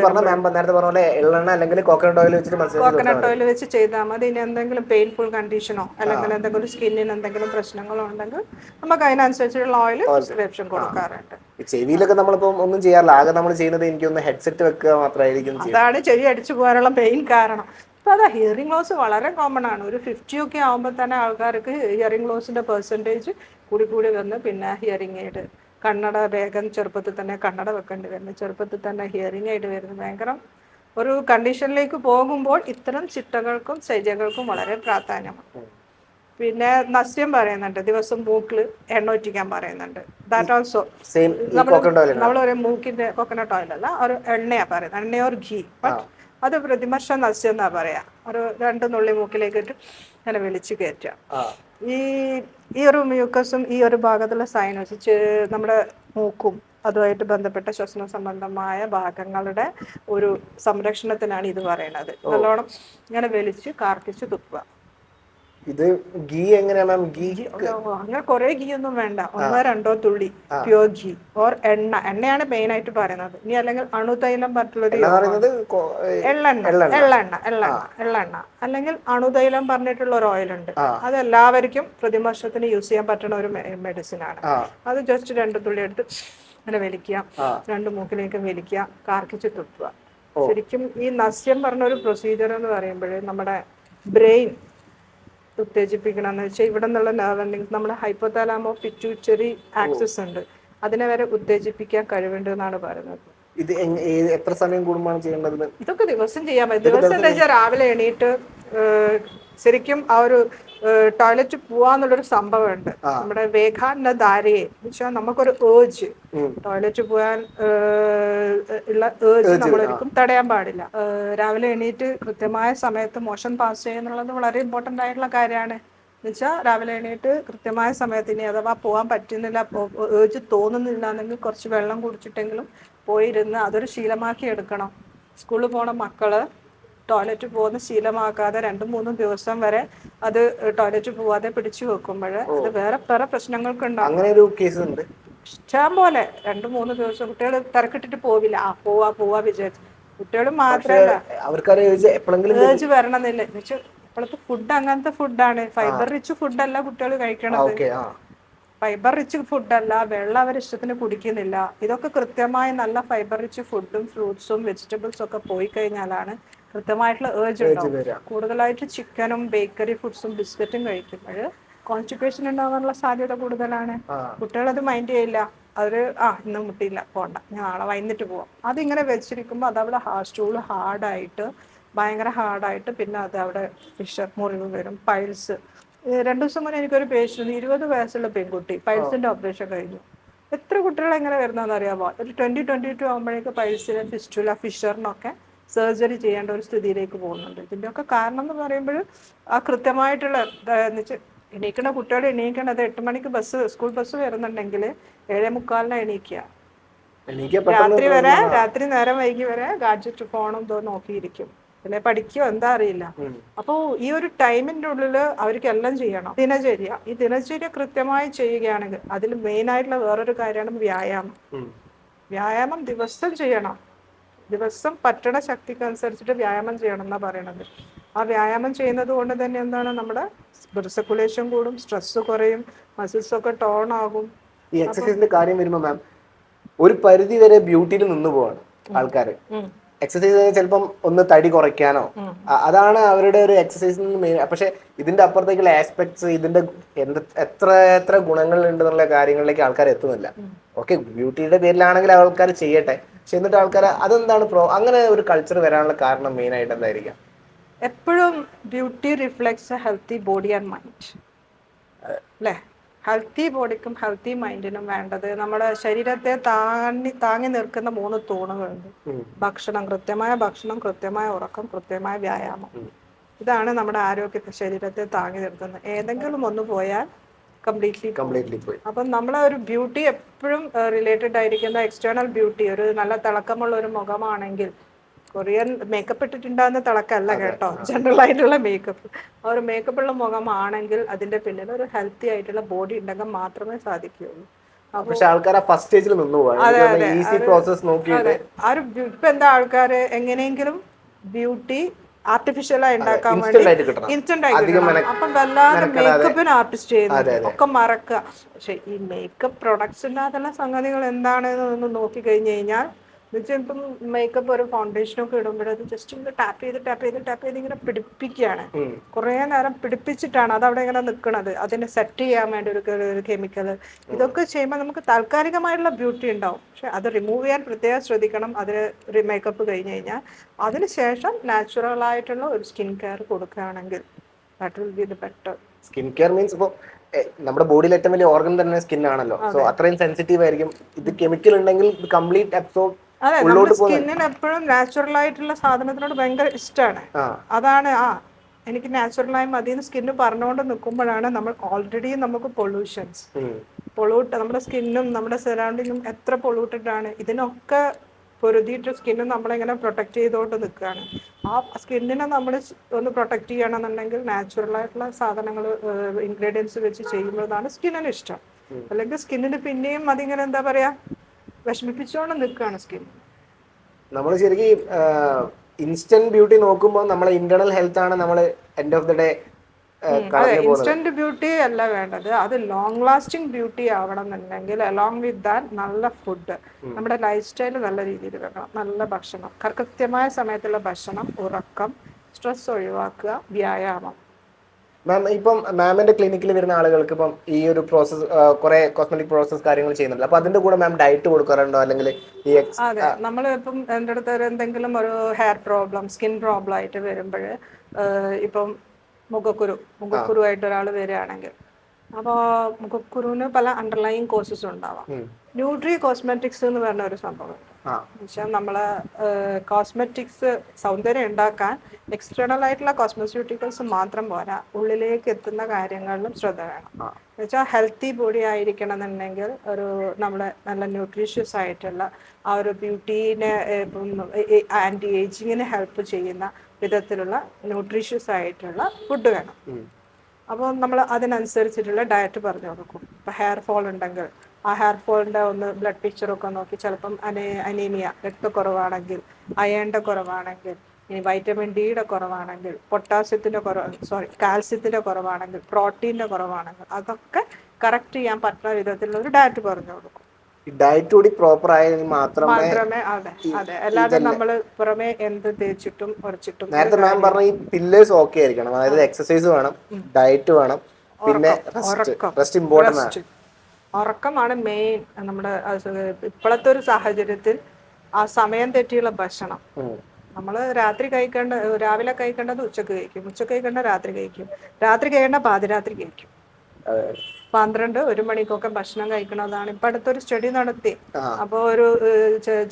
കോക്കനട്ട് ഓയിൽ വെച്ച് ചെയ്താൽ മതി. ഇനി എന്തെങ്കിലും പെയിൻഫുൾ കണ്ടീഷനോ അല്ലെങ്കിൽ എന്തെങ്കിലും സ്കിന്നിന് എന്തെങ്കിലും പ്രശ്നങ്ങളോ ഉണ്ടെങ്കിൽ നമുക്ക് അതിനനുസരിച്ചുള്ള ഓയിൽ പ്രിസ്ക്രിപ്ഷൻ കൊടുക്കാറുണ്ട്. ചെവിയിലൊക്കെ നമ്മളിപ്പോ ഒന്നും ചെയ്യാറില്ല, ആകെ നമ്മൾ ചെയ്യുന്നത് എനിക്കൊന്ന് ഹെഡ്സെറ്റ് വെക്കുക മാത്രമായിരിക്കും. അതാണ് ചെവി അടിച്ചു പോകാനുള്ള മെയിൻ കാരണം. ഇപ്പൊ അതാ ഹിയറിംഗ് ലോസ് വളരെ കോമൺ ആണ്. ഒരു 50 ഒക്കെ ആകുമ്പോൾ തന്നെ ആൾക്കാർക്ക് ഹിയറിംഗ് ലോസിന്റെ പെർസെൻറ്റേജ് കൂടി വന്ന് പിന്നെ ഹിയറിംഗ് എയ്ഡ്, കണ്ണട വേഗം ചെറുപ്പത്തിൽ തന്നെ കണ്ണട വെക്കേണ്ടി വരുന്നു, ചെറുപ്പത്തിൽ തന്നെ ഹിയറിംഗ് എയ്ഡ് വരുന്നു. ഭയങ്കര ഒരു കണ്ടീഷനിലേക്ക് പോകുമ്പോൾ ഇത്തരം ചിട്ടകൾക്കും ചര്യകൾക്കും വളരെ പ്രാധാന്യമാണ്. പിന്നെ നസ്യം പറയുന്നുണ്ട്, ദിവസം മൂക്കിൽ എണ്ണ ഒറ്റിക്കാൻ പറയുന്നുണ്ട്. ദാറ്റ് ഓൾസോ നമ്മളൊരു മൂക്കിന്റെ കോക്കനട്ട് ഓയിൽ അല്ല, ഒരു എണ്ണയാ പറയുന്നത്, എണ്ണയോർ ഘീ. ബട്ട് അത് പ്രതിമർശ നസ്യം എന്നാ പറയാ. ഒരു 2 നുള്ളി മൂക്കിലേക്ക് ഇട്ട് അങ്ങനെ വലിച്ചു കയറ്റുക. ഈ ഒരു മ്യൂക്കസും ഈ ഒരു ഭാഗത്തുള്ള സൈനസ്, നമ്മുടെ മൂക്കും അതുമായിട്ട് ബന്ധപ്പെട്ട ശ്വസന സംബന്ധമായ ഭാഗങ്ങളുടെ ഒരു സംരക്ഷണത്തിനാണ് ഇത് പറയുന്നത്. നല്ലോണം ഇങ്ങനെ വലിച്ച് കാർക്കിച്ച് തുപ്പുക. ഇത് ഗീ എങ്ങനെയാ മാം? അങ്ങനെ കുറെ ഗീ ഒന്നും വേണ്ട, 1-2 തുള്ളി പ്യൂർ ഗീ ഓർ എണ്ണയാണ് മെയിൻ ആയിട്ട് പറയുന്നത്. ഇനി അല്ലെങ്കിൽ അണുതൈലം പറഞ്ഞിട്ടുള്ളത് എള്ളെണ്ണ അല്ലെങ്കിൽ അണുതൈലം പറഞ്ഞിട്ടുള്ള ഒരു ഓയിൽ ഉണ്ട്. അത് എല്ലാവർക്കും പ്രതിവർഷത്തിന് യൂസ് ചെയ്യാൻ പറ്റുന്ന ഒരു മെഡിസിൻ ആണ്. അത് ജസ്റ്റ് 2 തുള്ളി എടുത്ത് അങ്ങനെ വലിക്കുക, 2 മൂക്കിലേക്ക് വലിക്കുക, കാർക്കിച്ച് തുപ്പുക. ശരിക്കും ഈ നസ്യം പറഞ്ഞ ഒരു പ്രൊസീജിയർ എന്ന് പറയുമ്പോൾ നമ്മുടെ ബ്രെയിൻ ഉത്തേജിപ്പിക്കണം എന്ന് വെച്ചാൽ ഇവിടെ നിന്നുള്ള നെർവ് എൻഡിങ്സ്, നമ്മുടെ ഹൈപ്പോതാലാമോ പിറ്റ്യൂട്ടറി ആക്സിസ് ഉണ്ട്, അതിനെ വരെ ഉത്തേജിപ്പിക്കാൻ കഴിവുണ്ട് എന്നാണ് പറയുന്നത്. ഇത് എത്ര സമയം കൂടുമ്പോഴാണ് ചെയ്യേണ്ടത്? ഇതൊക്കെ ദിവസം ചെയ്യാൻ പറ്റും. ദിവസം എന്താ വെച്ചാൽ രാവിലെ എണീറ്റ് ശരിക്കും ആ ഒരു ടോയ്ലറ്റ് പോവാന്നുള്ളൊരു സംഭവമുണ്ട്. നമ്മുടെ വേഗാന്റെ ധാരയെ വെച്ചാൽ നമുക്കൊരു ഏർജ്, ടോയ്ലറ്റ് പോകാൻ ഉള്ള ഏർജ് നമ്മളൊരിക്കും തടയാൻ പാടില്ല. രാവിലെ എണീറ്റ് കൃത്യമായ സമയത്ത് മോഷൻ പാസ് ചെയ്യുന്നുള്ളത് വളരെ ഇമ്പോർട്ടൻ്റ് ആയിട്ടുള്ള കാര്യമാണ്. എന്നുവെച്ചാൽ രാവിലെ എണീറ്റ് കൃത്യമായ സമയത്ത്, ഇനി അഥവാ പോകാൻ പറ്റുന്നില്ല, ഏർജ് തോന്നുന്നില്ല എന്നെങ്കിൽ കുറച്ച് വെള്ളം കുടിച്ചിട്ടെങ്കിലും പോയിരുന്ന് അതൊരു ശീലമാക്കി എടുക്കണം. സ്കൂളിൽ പോണ മക്കള് ടോയ്ലറ്റ് പോകുന്ന ശീലമാക്കാതെ 2-3 ദിവസം വരെ അത് ടോയ്ലറ്റ് പോവാതെ പിടിച്ചു വെക്കുമ്പോൾ അത് വേറെ പ്രശ്നങ്ങൾക്ക് ഉണ്ടാകും. അങ്ങനെ ഒരു കേസ് ഉണ്ട്. ഇഷ്ടം പോലെ 2-3 ദിവസം കുട്ടികൾ തിരക്കിട്ടിട്ട് പോവില്ല. പോവാ വിചാരിച്ചു. കുട്ടികൾ പക്ഷെ മാത്രല്ല, അവർക്കത് എപ്പോഴെങ്കിലും ഏജ് വരണമെന്നില്ല. എന്നുവെച്ചാൽ ഇപ്പോഴത്തെ ഫുഡ് അങ്ങനത്തെ ഫുഡാണ്. ഫൈബർ റിച്ച് ഫുഡല്ല കുട്ടികൾ കഴിക്കണത്. ഓക്കെ. ഫൈബർ റിച്ച് ഫുഡല്ല, വെള്ളം അവർ ഇഷ്ടത്തിന് കുടിക്കുന്നില്ല. ഇതൊക്കെ കൃത്യമായി നല്ല ഫൈബർ റിച്ച് ഫുഡും ഫ്രൂട്ട്സും വെജിറ്റബിൾസും ഒക്കെ പോയി കഴിഞ്ഞാലാണ് കൃത്യമായിട്ടുള്ള ഏജ് ഉണ്ടാവും. കൂടുതലായിട്ട് ചിക്കനും ബേക്കറി ഫുഡ്സും ബിസ്ക്കറ്റും കഴിക്കുമ്പോൾ കോൺസ്റ്റിപ്പേഷൻ ഉണ്ടാകാനുള്ള സാധ്യത കൂടുതലാണ്. കുട്ടികളത് മൈൻഡ് ചെയ്യില്ല. അവര് ഇന്ന് മുട്ടിയില്ല, പോണ്ട, ഞാൻ നാളെ വൈകിട്ട് പോവാം. അതിങ്ങനെ വെച്ചിരിക്കുമ്പോൾ അതവിടെ സ്റ്റൂള് ഹാർഡായിട്ട്, ഭയങ്കര ഹാർഡായിട്ട്, പിന്നെ അത് അവിടെ ഫിഷർ മുറിവ് വരും, പൈൽസ്. 2 ദിവസം മുന്നേ എനിക്കൊരു പേഷ്യന്റ്, 20 വയസ്സുള്ള പെൺകുട്ടി, പൈൽസിന്റെ ഓപ്പറേഷൻ കഴിഞ്ഞു. എത്ര കുട്ടികൾ എങ്ങനെ വരുന്നതെന്ന് അറിയാമോ? ഒരു 2022 ആകുമ്പോഴേക്ക് പൈൽസിന്, ഫിസ്റ്റുല, ഫിഷറിനൊക്കെ സർജറി ചെയ്യേണ്ട ഒരു സ്ഥിതിയിലേക്ക് പോകുന്നുണ്ട്. ഇതിൻ്റെയൊക്കെ കാരണം എന്ന് പറയുമ്പോൾ ആ കൃത്യമായിട്ടുള്ള എണീക്കണ കുട്ടികൾ എണീക്കണത് 8 മണിക്ക് സ്കൂൾ ബസ് വരുന്നുണ്ടെങ്കിൽ 7:45 എണീക്കുക. രാത്രി നേരം വൈകി വരെ ഗാഡ്ജറ്റ് ഫോണും ഇതോ നോക്കിയിരിക്കും. അല്ലെ പഠിക്കോ എന്താ അറിയില്ല. അപ്പോൾ ഈ ഒരു ടൈമിൻ്റെ ഉള്ളിൽ അവർക്ക് എല്ലാം ചെയ്യണം. ദിനചര്യ, ഈ ദിനചര്യ കൃത്യമായി ചെയ്യുകയാണെങ്കിൽ, അതിൽ മെയിനായിട്ടുള്ള വേറൊരു കാര്യമാണ് വ്യായാമം. വ്യായാമം ദിവസം ചെയ്യണം. ദിവസം പറ്റണ ശക്തിക്ക് അനുസരിച്ചിട്ട് വ്യായാമം ചെയ്യണം എന്നാണ് പറയണത്. ആ വ്യായാമം ചെയ്യുന്നത് കൊണ്ട് തന്നെ എന്താണ്, നമ്മുടെ ബ്ലഡ് സർക്കുലേഷൻ കൂടും, സ്ട്രെസ് കുറയും, മസിൽസ് ഒക്കെ ടോൺ ആകും. ഈ എക്സസൈസിന്റെ കാര്യം വരുമ്പോൾ മാം, ഒരു പരിധി വരെ ബ്യൂട്ടിയിൽ നിന്ന് പോവാണ് ആൾക്കാർ. എക്സസൈസ് ചിലപ്പം ഒന്ന് തടി കുറയ്ക്കാനോ, അതാണ് അവരുടെ ഒരു എക്സസൈസിന് മെയിൻ. പക്ഷെ ഇതിന്റെ അപ്പുറത്തേക്കുള്ള ആസ്പെക്ട്സ്, ഇതിന്റെ എത്ര ഗുണങ്ങൾ ഉണ്ടെന്നുള്ള കാര്യങ്ങളിലേക്ക് ആൾക്കാർ എത്തുന്നില്ല. ഓക്കെ, ബ്യൂട്ടിയുടെ പേരിലാണെങ്കിൽ ആൾക്കാർ ചെയ്യട്ടെ, പക്ഷെ എന്നിട്ട് ആൾക്കാർ അതെന്താണ് അങ്ങനെ ഒരു കൾച്ചർ വരാനുള്ള കാരണം മെയിൻ ആയിട്ട് എന്തായിരിക്കാം? എപ്പോഴും beauty reflects healthy body and mind അല്ലേ? ഹെൽത്തി ബോഡിക്കും ഹെൽത്തി മൈൻഡിനും വേണ്ടത് നമ്മുടെ ശരീരത്തെ താങ്ങി നിൽക്കുന്ന 3 തൂണുകളുണ്ട്. ഭക്ഷണം, കൃത്യമായ ഉറക്കം, കൃത്യമായ വ്യായാമം. ഇതാണ് നമ്മുടെ ശരീരത്തെ താങ്ങി നിർത്തുന്നത്. ഏതെങ്കിലും ഒന്ന് പോയാൽ കംപ്ലീറ്റ്ലി പോയി. അപ്പം നമ്മളെ ഒരു ബ്യൂട്ടി എപ്പോഴും റിലേറ്റഡ് ആയിരിക്കുന്ന എക്സ്റ്റേണൽ ബ്യൂട്ടി, ഒരു നല്ല തിളക്കമുള്ള ഒരു മുഖമാണെങ്കിൽ, കൊറിയൻ മേക്കപ്പ് ഇട്ടിട്ടുണ്ടാകുന്ന തിളക്കല്ല കേട്ടോ, ജനറൽ ആയിട്ടുള്ള മേക്കപ്പ്. ആ ഒരു മേക്കപ്പുള്ള മുഖമാണെങ്കിൽ അതിന്റെ പിന്നിൽ ഒരു ഹെൽത്തി ആയിട്ടുള്ള ബോഡി ഉണ്ടെങ്കിൽ മാത്രമേ സാധിക്കുകയുള്ളൂ. പക്ഷെ ആൾക്കാർ ഫസ്റ്റ് സ്റ്റേജിൽ നിന്ന് പോവാണ്. ഈസി പ്രോസസ് നോക്കിയിട്ട് ഇപ്പൊ എന്താ, ആൾക്കാർ എങ്ങനെയെങ്കിലും ബ്യൂട്ടി ആർട്ടിഫിഷ്യലായി ഉണ്ടാക്കാൻ വേണ്ടി ഇൻസ്റ്റന്റ് ആയിട്ട് അപ്പം വല്ലാതെ മേക്കപ്പിന് ആർട്ടിസ്റ്റ് ചെയ്യുന്നത് ഒക്കെ മറക്കുക. പക്ഷെ ഈ മേക്കപ്പ് പ്രൊഡക്ട്സിന്റെ അതെല്ലാം സംഗതികൾ എന്താണെന്ന് നോക്കി കഴിഞ്ഞു കഴിഞ്ഞാൽ, ഇപ്പം മേക്കപ്പ് ഒരു ഫൗണ്ടേഷനൊക്കെ ഇടുമ്പോഴത് ജസ്റ്റ് ഇങ്ങനെ ടാപ്പ് ചെയ്ത് ഇങ്ങനെ പിടിപ്പിക്കുകയാണ്. കുറേ നേരം പിടിപ്പിച്ചിട്ടാണ് അതവിടെ ഇങ്ങനെ നിൽക്കുന്നത്. അതിനെ സെറ്റ് ചെയ്യാൻ വേണ്ടി ഒരു കെമിക്കൽ. ഇതൊക്കെ ചെയ്യുമ്പോൾ നമുക്ക് താൽക്കാലികമായിട്ടുള്ള ബ്യൂട്ടി ഉണ്ടാവും, പക്ഷെ അത് റിമൂവ് ചെയ്യാൻ പ്രത്യേകം ശ്രദ്ധിക്കണം. അതിന് മേക്കപ്പ് കഴിഞ്ഞ് കഴിഞ്ഞാൽ അതിനുശേഷം നാച്ചുറൽ ആയിട്ടുള്ള ഒരു സ്കിൻ കെയർ കൊടുക്കുകയാണെങ്കിൽ that will be the better. Skin care means ഇപ്പോൾ നമ്മുടെ ബോഡിയിൽ ഏറ്റവും വലിയ ഓർഗൻ തന്നെ സ്കിൻ ആണല്ലോ. സോ അത്രയും സെൻസിറ്റീവ് ആയിരിക്കും. ഇത് കെമിക്കൽ ഉണ്ടെങ്കിൽ കംപ്ലീറ്റ് അബ്സോർബ്. അതെ, നമ്മുടെ സ്കിന്നിന് എപ്പോഴും നാച്ചുറൽ ആയിട്ടുള്ള സാധനത്തിനോട് ഭയങ്കര ഇഷ്ടമാണ്. അതാണ് എനിക്ക് നാച്ചുറലായി മതിയെന്ന് സ്കിന്ന് പറഞ്ഞുകൊണ്ട് നിൽക്കുമ്പോഴാണ് നമ്മൾ ഓൾറെഡി നമുക്ക് നമ്മുടെ സ്കിന്നും നമ്മുടെ സറൗണ്ടിങ്ങും എത്ര പൊള്യൂട്ടഡ് ആണ്. ഇതിനൊക്കെ പൊരുതിയിട്ട് സ്കിന്ന് നമ്മളിങ്ങനെ പ്രൊട്ടക്ട് ചെയ്തുകൊണ്ട് നിൽക്കുകയാണ്. ആ സ്കിന്നിനെ നമ്മൾ ഒന്ന് പ്രൊട്ടക്ട് ചെയ്യണമെന്നുണ്ടെങ്കിൽ നാച്ചുറൽ ആയിട്ടുള്ള സാധനങ്ങൾ, ഇൻഗ്രീഡിയൻസ് വെച്ച് ചെയ്യുമ്പോഴാണ് സ്കിന്നിന് ഇഷ്ടം. അല്ലെങ്കിൽ സ്കിന്നിന് പിന്നെയും അതിങ്ങനെ എന്താ പറയാ, വിഷമിപ്പിച്ചുകൊണ്ട് നിൽക്കുകയാണ് സ്കിൻ. നമ്മൾ ശരിക്കും ഇൻസ്റ്റന്റ് ബ്യൂട്ടി നോക്കുമ്പോൾ നമ്മളെ ഇന്റേണൽ ഹെൽത്ത് ആണ് നമ്മൾ എൻഡ് ഓഫ് ദി ഡേ. അതെ, ഇൻസ്റ്റന്റ് ബ്യൂട്ടി അല്ല വേണ്ടത്, അത് ലോങ് ലാസ്റ്റിംഗ് ബ്യൂട്ടി ആവണം എന്നുണ്ടെങ്കിൽ അലോങ് വിത്ത് ദാറ്റ് നല്ല ഫുഡ്, നമ്മുടെ ലൈഫ് സ്റ്റൈൽ നല്ല രീതിയിൽ വെക്കണം. നല്ല ഭക്ഷണം, കൃത്യമായ സമയത്തുള്ള ഭക്ഷണം, ഉറക്കം, സ്ട്രെസ് ഒഴിവാക്കുക, വ്യായാമം. മാം, ഇപ്പം മാമിന്റെ ക്ലിനിക്കിൽ വരുന്ന ആളുകൾക്ക് ഇപ്പം ഈ ഒരു പ്രോസസ്, കുറെ കോസ്മെറ്റിക് പ്രോസസ് കാര്യങ്ങൾ ചെയ്യുന്നുണ്ട്. അപ്പൊ അതിന്റെ കൂടെ മാം ഡയറ്റ് കൊടുക്കാറുണ്ടോ? അല്ലെങ്കിൽ അതെ, നമ്മൾ ഇപ്പം എൻ്റെ അടുത്ത് എന്തെങ്കിലും ഒരു ഹെയർ പ്രോബ്ലം, സ്കിൻ പ്രോബ്ലം ആയിട്ട് വരുമ്പോൾ, ഇപ്പം മുഖക്കുരു ആയിട്ട് ഒരാൾ വരികയാണെങ്കിൽ, അപ്പോൾ മുഖക്കുരുവിന് പല അണ്ടർലൈങ് കോസസ് ഉണ്ടാവാം. ന്യൂട്രി കോസ്മെറ്റിക്സ് എന്ന് പറഞ്ഞ ഒരു സംഭവം എന്നുവെച്ചാൽ നമ്മളെ കോസ്മെറ്റിക്സ് സൗന്ദര്യം ഉണ്ടാക്കാൻ എക്സ്റ്റേണൽ ആയിട്ടുള്ള കോസ്മെസ്യൂട്ടിക്കൽസ് മാത്രം പോരാ, ഉള്ളിലേക്ക് എത്തുന്ന കാര്യങ്ങളിലും ശ്രദ്ധ വേണം. എന്നുവെച്ചാൽ ഹെൽത്തി ബോഡി ആയിരിക്കണം എന്നുണ്ടെങ്കിൽ നമ്മുടെ നല്ല ന്യൂട്രീഷ്യസ് ആയിട്ടുള്ള ആ ഒരു ബ്യൂട്ടീനെ, ആൻറ്റി ഏജിങ്ങിന് ഹെൽപ്പ് ചെയ്യുന്ന വിധത്തിലുള്ള ന്യൂട്രീഷ്യസ് ആയിട്ടുള്ള ഫുഡ് വേണം. അപ്പോൾ നമ്മൾ അതിനനുസരിച്ചിട്ടുള്ള ഡയറ്റ് പറഞ്ഞു കൊടുക്കും. ഇപ്പോൾ ഹെയർ ഫോൾ ഉണ്ടെങ്കിൽ ആ ഹെയർ ഫോളിൻ്റെ ഒന്ന് ബ്ലഡ് പിക്ചറൊക്കെ നോക്കി ചിലപ്പം അനീമിയ രക്തക്കുറവാണെങ്കിൽ, അയേണിൻ്റെ കുറവാണെങ്കിൽ, ഇനി വൈറ്റമിൻ ഡിയുടെ കുറവാണെങ്കിൽ, പൊട്ടാസ്യത്തിൻ്റെ കാൽസ്യത്തിൻ്റെ കുറവാണെങ്കിൽ, പ്രോട്ടീൻ്റെ കുറവാണെങ്കിൽ, അതൊക്കെ കറക്റ്റ് ചെയ്യാൻ പറ്റുന്ന വിധത്തിലുള്ള ഒരു ഡയറ്റ് പറഞ്ഞു കൊടുക്കും. ഡയറ്റ് കൂടി പ്രോപ്പർ ആയാൽ മാത്രമേ അതെ അല്ലാതെ നമ്മൾ പുറമെ എന്ത് തേച്ചിട്ടും ഉറച്ചിട്ടും. നേരത്തെ മാം പറഞ്ഞ ഈ പില്ലേഴ്സ് ഓക്കെ ആയിരിക്കണം, അതായത് എക്സസൈസ് വേണം, ഡയറ്റ് വേണം, പിന്നെ റെസ്റ്റ് ഇമ്പോർട്ടൻ്റ് ആണ്. ഉറക്കമാണ് മെയിൻ. നമ്മുടെ ഇപ്പോഴത്തെ ഒരു സാഹചര്യത്തിൽ ആ സമയം തെറ്റിയുള്ള ഭക്ഷണം, നമ്മൾ രാവിലെ കഴിക്കേണ്ടത് ഉച്ചക്ക് കഴിക്കും, ഉച്ചക്ക് കഴിക്കേണ്ട രാത്രി കഴിക്കും, രാത്രി കഴിക്കേണ്ട പാതിരാത്രി കഴിക്കും. 12-1 മണിക്കൊക്കെ ഭക്ഷണം കഴിക്കണതാണ്. ഇപ്പൊ അടുത്തൊരു സ്റ്റഡി നടത്തി. അപ്പോൾ ഒരു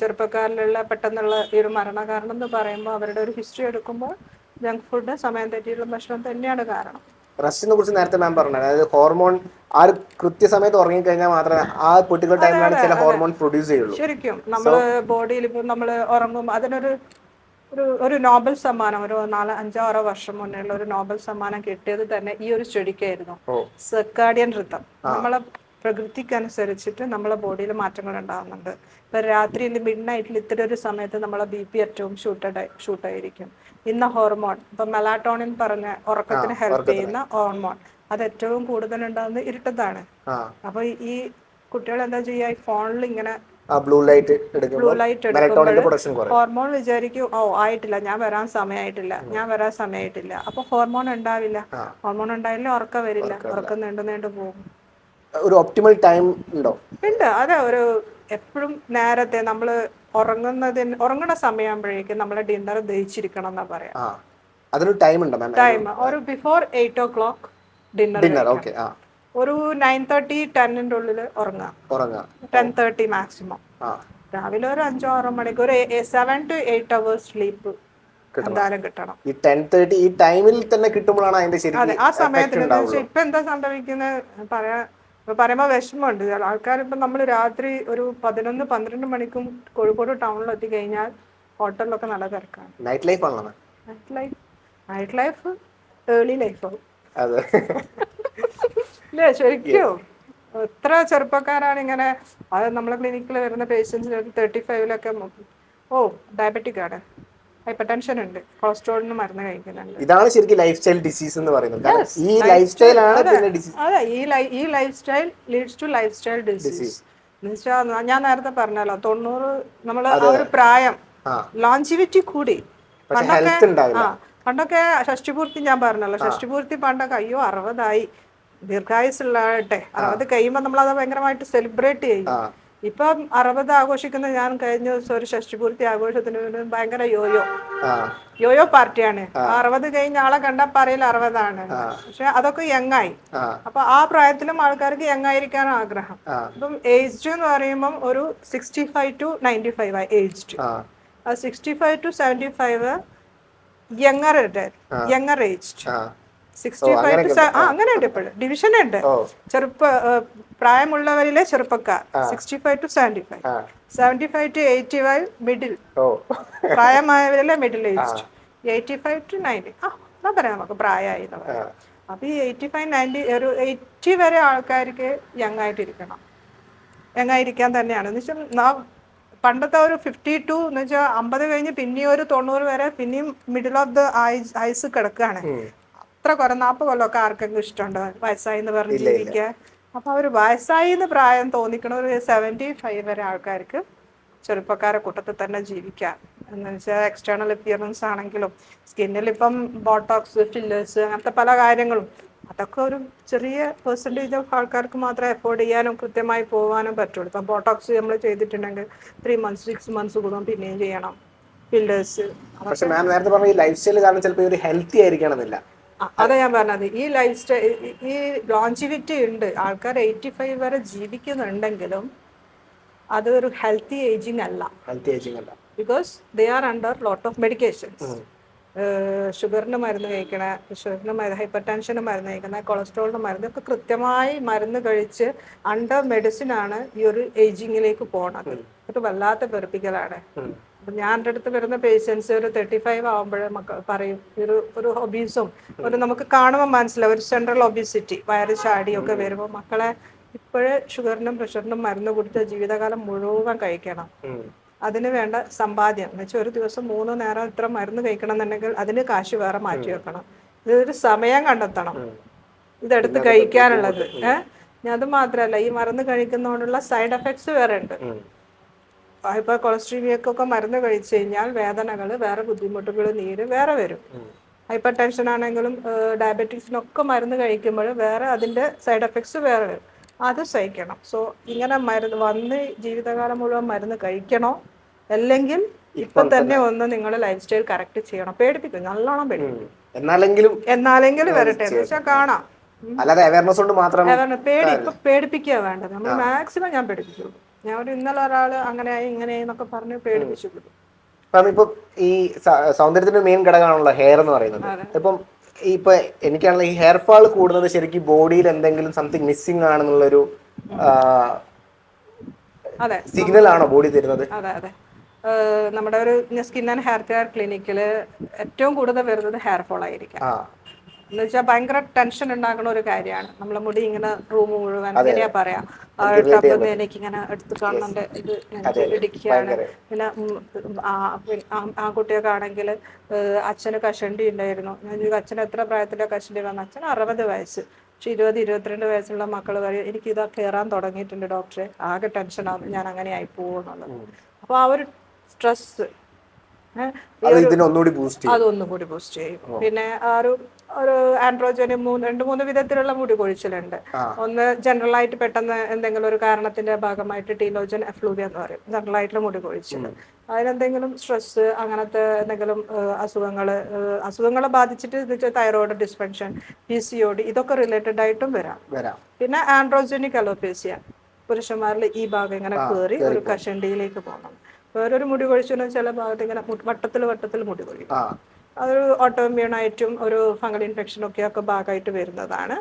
ചെറുപ്പക്കാരിലുള്ള പെട്ടെന്നുള്ള ഈ ഒരു മരണ കാരണം എന്ന് പറയുമ്പോൾ അവരുടെ ഒരു ഹിസ്റ്ററി എടുക്കുമ്പോൾ ജങ്ക് ഫുഡ്, സമയം തെറ്റിയുള്ള ഭക്ഷണം തന്നെയാണ് കാരണം. റെസ്റ്റിനെ കുറിച്ച് നേരത്തെ മാം പറഞ്ഞു, അതായത് ഹോർമോൺ ആ ഒരു കൃത്യസമയത്ത് ഉറങ്ങിക്കഴിഞ്ഞാൽ മാത്രമേ ആ പെർട്ടിക്കുലർ ടൈമിലാണ് ചില ഹോർമോൺ പ്രൊഡ്യൂസ് ചെയ്യുള്ളൂ. ശരിക്കും നമ്മള് ബോഡിയിൽ ഇപ്പോൾ നമ്മൾ ഉറങ്ങും, അതിനൊരു ഒരു നോബൽ സമ്മാനം ഒരു 4-5-6 വർഷം മുന്നേയുള്ള ഒരു നോബൽ സമ്മാനം കിട്ടിയത് തന്നെ ഈ ഒരു സ്റ്റഡിക്കായിരുന്നു. സർക്കാഡിയൻ റിതം, നമ്മളെ പ്രകൃതിക്കനുസരിച്ചിട്ട് നമ്മളെ ബോഡിയിൽ മാറ്റങ്ങൾ ഉണ്ടാകുന്നുണ്ട്. ഇപ്പൊ രാത്രിയിൽ മിഡ് നൈറ്റിൽ ഇത്ര ഒരു സമയത്ത് നമ്മളെ BP ഏറ്റവും ഷൂട്ടായിരിക്കും. ഇന്ന ഹോർമോൺ, ഇപ്പൊ മെലാറ്റോണിൻ പറഞ്ഞ ഉറക്കത്തിന് ഹെൽപ്പ് ചെയ്യുന്ന ഹോർമോൺ, അത് ഏറ്റവും കൂടുതൽ ഉണ്ടാകുന്നത് ഇരുട്ടത്താണ്. അപ്പൊ ഈ കുട്ടികൾ എന്താ ചെയ്യുക, ഈ ഫോണിൽ ഇങ്ങനെ ബ്ലൂ ലൈറ്റ് എടുക്കുമ്പോൾ ഹോർമോൺ വിചാരിക്കും, ആയിട്ടില്ല, ഞാൻ വരാൻ സമയമായിട്ടില്ല. അപ്പൊ ഹോർമോൺ ഉണ്ടാവില്ല. ഹോർമോൺ ഉണ്ടായില്ല, ഉറക്കം വരില്ല, ഉറക്കം നീണ്ടു പോകും. ഒരു ഒപ്റ്റിമൽ ടൈം ഉണ്ടോ? ഉണ്ട്. അതെ, ഒരു എപ്പോഴും നേരത്തെ നമ്മൾ ഉറങ്ങുന്ന സമയമാകുമ്പോഴേക്കും നമ്മളെ ഡിന്നർ ദഹിച്ചിരിക്കണം എന്നാ പറയാം. അതിനൊരു ടൈം ഉണ്ടോ? ടൈം ഒരു ബിഫോർ 8 o'clock ഡിന്നർ, ഒരു 9:30-10 ഉള്ളിൽ ഉറങ്ങാം, 10:30 മാക്സിമം. രാവിലെ ഒരു 5-6 മണിക്കൂർ, 7 to 8 hours സ്ലീപ്പ് എന്തായാലും കിട്ടണം. ഈ 10:30 ഈ ടൈമിൽ തന്നെ കിട്ടുമ്പോഴാണ് അതിന്റെ ശരിക്കും ആ സമയത്തിന്. ഇപ്പൊ എന്താ സംഭവിക്കുന്നത് പറയുമ്പോ വിഷമമുണ്ട്. ആൾക്കാർ ഇപ്പൊ നമ്മൾ രാത്രി ഒരു 11-12 മണിക്കും കോഴിക്കോട് ടൗണിൽ എത്തി കഴിഞ്ഞാൽ ഹോട്ടലിലൊക്കെ നല്ല തിരക്കാണ്. നൈറ്റ് ലൈഫ് ആണല്ലോ. നൈറ്റ് ലൈഫ് ഏർലി ലൈഫാവും. അതെ ഇല്ലേ, ശരിക്കും എത്ര ചെറുപ്പക്കാരാണ് ഇങ്ങനെ. അത് നമ്മളെ ക്ലിനിക്കിൽ വരുന്ന പേഷ്യൻസിന് 35-ലൊക്കെ ഡയബറ്റിക് ആണ്, ഹൈപ്പർ ടെൻഷൻ ഉണ്ട്, കൊളസ്ട്രോളിന് മരുന്ന് കഴിക്കുന്നുണ്ട്. ഇതാണ് ശരിക്കും ലൈഫ് സ്റ്റൈൽ ഡിസീസ് എന്ന് പറയുന്നത്. ഈ ലൈഫ് സ്റ്റൈൽ ആണ് പിന്നെ ഡിസീസ്. അതെ, ഈ lifestyle leads to lifestyle disease. ഞാൻ നേരത്തെ പറഞ്ഞല്ലോ, 90 നമ്മൾ ആ ഒരു പ്രായം ലോഞ്ചിവിറ്റി കൂടി. പണ്ടൊക്കെ ഷഷ്ടിപൂർത്തി, ഞാൻ പറഞ്ഞല്ലോ ഷഷ്ടിപൂർത്തി പണ്ടൊക്കെ 60 ദീർഘായുസുള്ളാകട്ടെ, 60 കഴിയുമ്പോൾ നമ്മളത് ഭയങ്കരമായിട്ട് സെലിബ്രേറ്റ് ചെയ്യും. ഇപ്പം 60 ആഘോഷിക്കുന്ന ഞാൻ കഴിഞ്ഞ ദിവസം ഒരു ഷഷ്ടിപൂർത്തി ആഘോഷത്തിന് ഭയങ്കര യോയോ പാർട്ടിയാണ്. 60 കഴിഞ്ഞ ആളെ കണ്ടാൽ പറയില്ല 60 പക്ഷെ അതൊക്കെ യങ്ങായി. അപ്പൊ ആ പ്രായത്തിലും ആൾക്കാർക്ക് യങ്ങായിരിക്കാൻ ആഗ്രഹം. ഇപ്പം ഏജ്ഡ് എന്ന് പറയുമ്പം ഒരു 65 to 95 aged, 65 to 75 younger aged, 65 to അങ്ങനെയുണ്ട്. ഇപ്പോഴും ഡിവിഷൻ ഉണ്ട്. പ്രായമുള്ളവരിലെ ചെറുപ്പക്കാർ 65 to 75, 75 to 85 മിഡിൽ, പ്രായമായവരിലെ മിഡിൽ ഏജ്ഡ്, 85 to 90 എന്നാ പറയാം നമുക്ക് പ്രായമായി. അപ്പൊ ഈ 85-90 ഒരു 80 വരെ ആൾക്കാർക്ക് യങ്ങായിട്ടിരിക്കണം. യങ്ങായിരിക്കാൻ തന്നെയാണ് എന്ന് വെച്ചാൽ പണ്ടത്തെ ഒരു 52 എന്ന് വെച്ചാൽ 50 കഴിഞ്ഞ് പിന്നെയും ഒരു 90 വരെ പിന്നെയും മിഡിൽ ഓഫ് ദ ഐസ് കിടക്കുകയാണ്. അത്ര 40 കൊല്ലമൊക്കെ ആർക്കെങ്കിലും ഇഷ്ടമുണ്ടോ വയസ്സായി എന്ന് പറഞ്ഞ് ജീവിക്കാൻ? അപ്പൊ അവർ വയസ്സായി എന്ന് പ്രായം തോന്നിക്കണ ഒരു 75 വരെ ആൾക്കാർക്ക് ചെറുപ്പക്കാരെ കൂട്ടത്തിൽ തന്നെ ജീവിക്കാം. എന്ന് വെച്ചാൽ എക്സ്റ്റേണൽ അപ്പിയറൻസ് ആണെങ്കിലും സ്കിന്നിൽ ഇപ്പം ബോട്ടോക്സ്, ഫില്ലേഴ്സ്, അങ്ങനത്തെ പല കാര്യങ്ങളും, അതൊക്കെ ഒരു ചെറിയ പെർസെൻറ്റേജ് ഓഫ് ആൾക്കാർക്ക് മാത്രമേ അഫോർഡ് ചെയ്യാനും കൃത്യമായി പോകാനും പറ്റുള്ളൂ. ഇപ്പം ബോട്ടോക്സ് നമ്മൾ ചെയ്തിട്ടുണ്ടെങ്കിൽ 3 months 6 months കൂടുമ്പോൾ പിന്നെയും ചെയ്യണം. ഫില്ലേഴ്സ്. പക്ഷെ മാം നേരത്തെ പറഞ്ഞ ഈ ലൈഫ് സ്റ്റൈൽ കാരണം ചിലപ്പോൾ ഒരു ഹെൽത്തി ആയിരിക്കണമെന്നില്ല. അതാ ഞാൻ പറഞ്ഞത്, ഈ ലൈഫ് സ്റ്റൈൽ, ഈ ലോഞ്ചിവിറ്റി ഉണ്ട്, ആൾക്കാർ 85 വരെ ജീവിക്കുന്നുണ്ടെങ്കിലും അതൊരു ഹെൽത്തി ഏജിങ് അല്ല. Because they are under lot of medications. ഷുഗറിന് മരുന്ന് കഴിക്കണ, ഹൈപ്പർ ടെൻഷന് മരുന്ന് കഴിക്കണ, കൊളസ്ട്രോളിന് മരുന്ന് ഒക്കെ കൃത്യമായി മരുന്ന് കഴിച്ച് അണ്ടർ മെഡിസിൻ ആണ് ഈ ഒരു ഏജിങ്ങിലേക്ക് പോണത്. അത് വല്ലാത്ത വെറുപ്പിക്കലാണ്. ഞാൻ എൻ്റെ അടുത്ത് വരുന്ന പേഷ്യൻസ് ഒരു 35 ആകുമ്പോഴേ പറയും ഒരു ഒബീസും ഒരു നമുക്ക് കാണുമ്പോൾ മനസ്സിലാവും ഒരു സെൻട്രൽ ഒബീസിറ്റി, വയറ് ചാടിയൊക്കെ വരുമ്പോൾ മക്കളെ ഇപ്പോഴേ ഷുഗറിനും പ്രഷറിനും മരുന്ന് കൊടുത്ത് ജീവിതകാലം മുഴുവൻ കഴിക്കണം. അതിന് വേണ്ട സമ്പാദ്യം എന്ന് വെച്ചാൽ ഒരു ദിവസം 3 നേരം ഇത്ര മരുന്ന് കഴിക്കണം എന്നുണ്ടെങ്കിൽ അതിന് കാശ് വേറെ മാറ്റി വെക്കണം. ഇതൊരു സമയം കണ്ടെത്തണം ഇതെടുത്ത് കഴിക്കാനുള്ളത്. അത് മാത്രമല്ല, ഈ മരുന്ന് കഴിക്കുന്നതുകൊണ്ടുള്ള സൈഡ് എഫക്ട്സ് വേറെ ഉണ്ട്. ഇപ്പോൾ കൊളസ്ട്രീമിയക്കൊക്കെ മരുന്ന് കഴിച്ചു കഴിഞ്ഞാൽ വേദനകൾ, വേറെ ബുദ്ധിമുട്ടുകൾ, നീര് വേറെ വരും. ഹൈപ്പർ ടെൻഷൻ ആണെങ്കിലും ഡയബറ്റീസിനൊക്കെ മരുന്ന് കഴിക്കുമ്പോൾ വേറെ അതിൻ്റെ സൈഡ് എഫക്ട്സ് വേറെ വരും. അത് സഹിക്കണം. സോ ഇങ്ങനെ മരുന്ന് വന്ന് ജീവിതകാലം മുഴുവൻ മരുന്ന് കഴിക്കണോ, അല്ലെങ്കിൽ ഇപ്പം തന്നെ ഒന്ന് നിങ്ങൾ ലൈഫ് സ്റ്റൈൽ കറക്റ്റ് ചെയ്യണം. പേടിപ്പിക്കും, നല്ലോണം പേടിപ്പിക്കും. എന്നാലെങ്കിലും വരട്ടെ എന്ന് വെച്ചാൽ കാണാം. അല്ലാതെ അവയർനെസ് കൊണ്ട് മാത്രം പേടിപ്പിക്കുക വേണ്ടത്. നമ്മൾ മാക്സിമം ഞാൻ പേടിപ്പിച്ചു. ഞാൻ ഇന്നലെ ഒരാൾ അങ്ങനെയായി ഇങ്ങനെയായി എന്നൊക്കെ പറഞ്ഞ് പേടിപ്പിച്ചു. ഇപ്പൊ ഈ സൗന്ദര്യത്തിന്റെ മെയിൻ ഘടകമാണല്ലോ ഹെയർ എന്ന് പറയുന്നത്. ഇപ്പൊ എനിക്കാണല്ലോ ഈ ഹെയർ ഫാൾ കൂടുന്നത് ശരിക്കും ബോഡിയിൽ എന്തെങ്കിലും സംതിങ് മിസ്സിംഗ് ആണെന്നുള്ളൊരു സിഗ്നൽ ആണോ ബോഡി തരുന്നത്? അതെ അതെ. നമ്മുടെ ഒരു സ്കിൻ ആൻഡ് ഹെയർ കെയർ ക്ലിനിക്കിൽ ഏറ്റവും കൂടുതൽ വരുന്നത് ഹെയർ ഫോൾ ആയിരിക്കാം. എന്ന് വെച്ചാൽ ഭയങ്കര ടെൻഷൻ ഉണ്ടാക്കുന്ന ഒരു കാര്യമാണ്. നമ്മളെ മുടി ഇങ്ങനെ റൂം മുഴുവൻ എങ്ങനെയാ പറയാ, ടബ് മേലേക്ക് ഇങ്ങനെ എടുത്ത് കാണുന്നുണ്ട്, ഇത് ഇടിക്കുകയാണ്. പിന്നെ ആ കുട്ടിയൊക്കെ ആണെങ്കിൽ അച്ഛന് കഷണ്ടി ഉണ്ടായിരുന്നു. അച്ഛൻ എത്ര പ്രായത്തിലെ കഷണ്ടി വന്നു? അച്ഛൻ 60 വയസ്സ്. പക്ഷെ 20-22 വയസ്സുള്ള മക്കൾ പറയും എനിക്കിതാ കയറാൻ തുടങ്ങിയിട്ടുണ്ട് ഡോക്ടറെ, ആകെ ടെൻഷനാകും, ഞാൻ അങ്ങനെ ആയി പോകുന്നുള്ളത്. അപ്പോൾ ആ ഒരു സ്ട്രെസ് അതൊന്നുകൂടി ബൂസ്റ്റ് ചെയ്യും. പിന്നെ ഒരു ആൻഡ്രോജന് 2-3 വിധത്തിലുള്ള മുടി കൊഴിച്ചിലുണ്ട്. ഒന്ന് ജനറൽ ആയിട്ട് പെട്ടെന്ന് എന്തെങ്കിലും ഒരു കാരണത്തിന്റെ ഭാഗമായിട്ട് ടീലോജൻ എഫ്ലൂവിയ എന്ന് പറയും, ജനറൽ ആയിട്ടുള്ള മുടി കൊഴിച്ചിൽ. അതിനെന്തെങ്കിലും സ്ട്രെസ്, അങ്ങനത്തെ എന്തെങ്കിലും അസുഖങ്ങൾ ബാധിച്ചിട്ട് തൈറോയ്ഡ് ഡിസ്ഫങ്ഷൻ, PCOD, ഇതൊക്കെ റിലേറ്റഡ് ആയിട്ടും വരാം. പിന്നെ ആൻഡ്രോജനിക് അലോപേസിയ, പുരുഷന്മാരിൽ ഈ ഭാഗം ഇങ്ങനെ കയറി ഒരു കഷണ്ടിയിലേക്ക് പോകണം. വേറൊരു മുടി കൊഴിച്ചിൽ ചില ഭാഗത്ത് ഇങ്ങനെ വട്ടത്തിൽ മുടി കൊഴിയും. അതൊരു ഓട്ടോമ്യൂണായിട്ടും ഒരു ഫംഗൽ ഇൻഫെക്ഷനൊക്കെ ഭാഗമായിട്ട് വരുന്നതാണ്.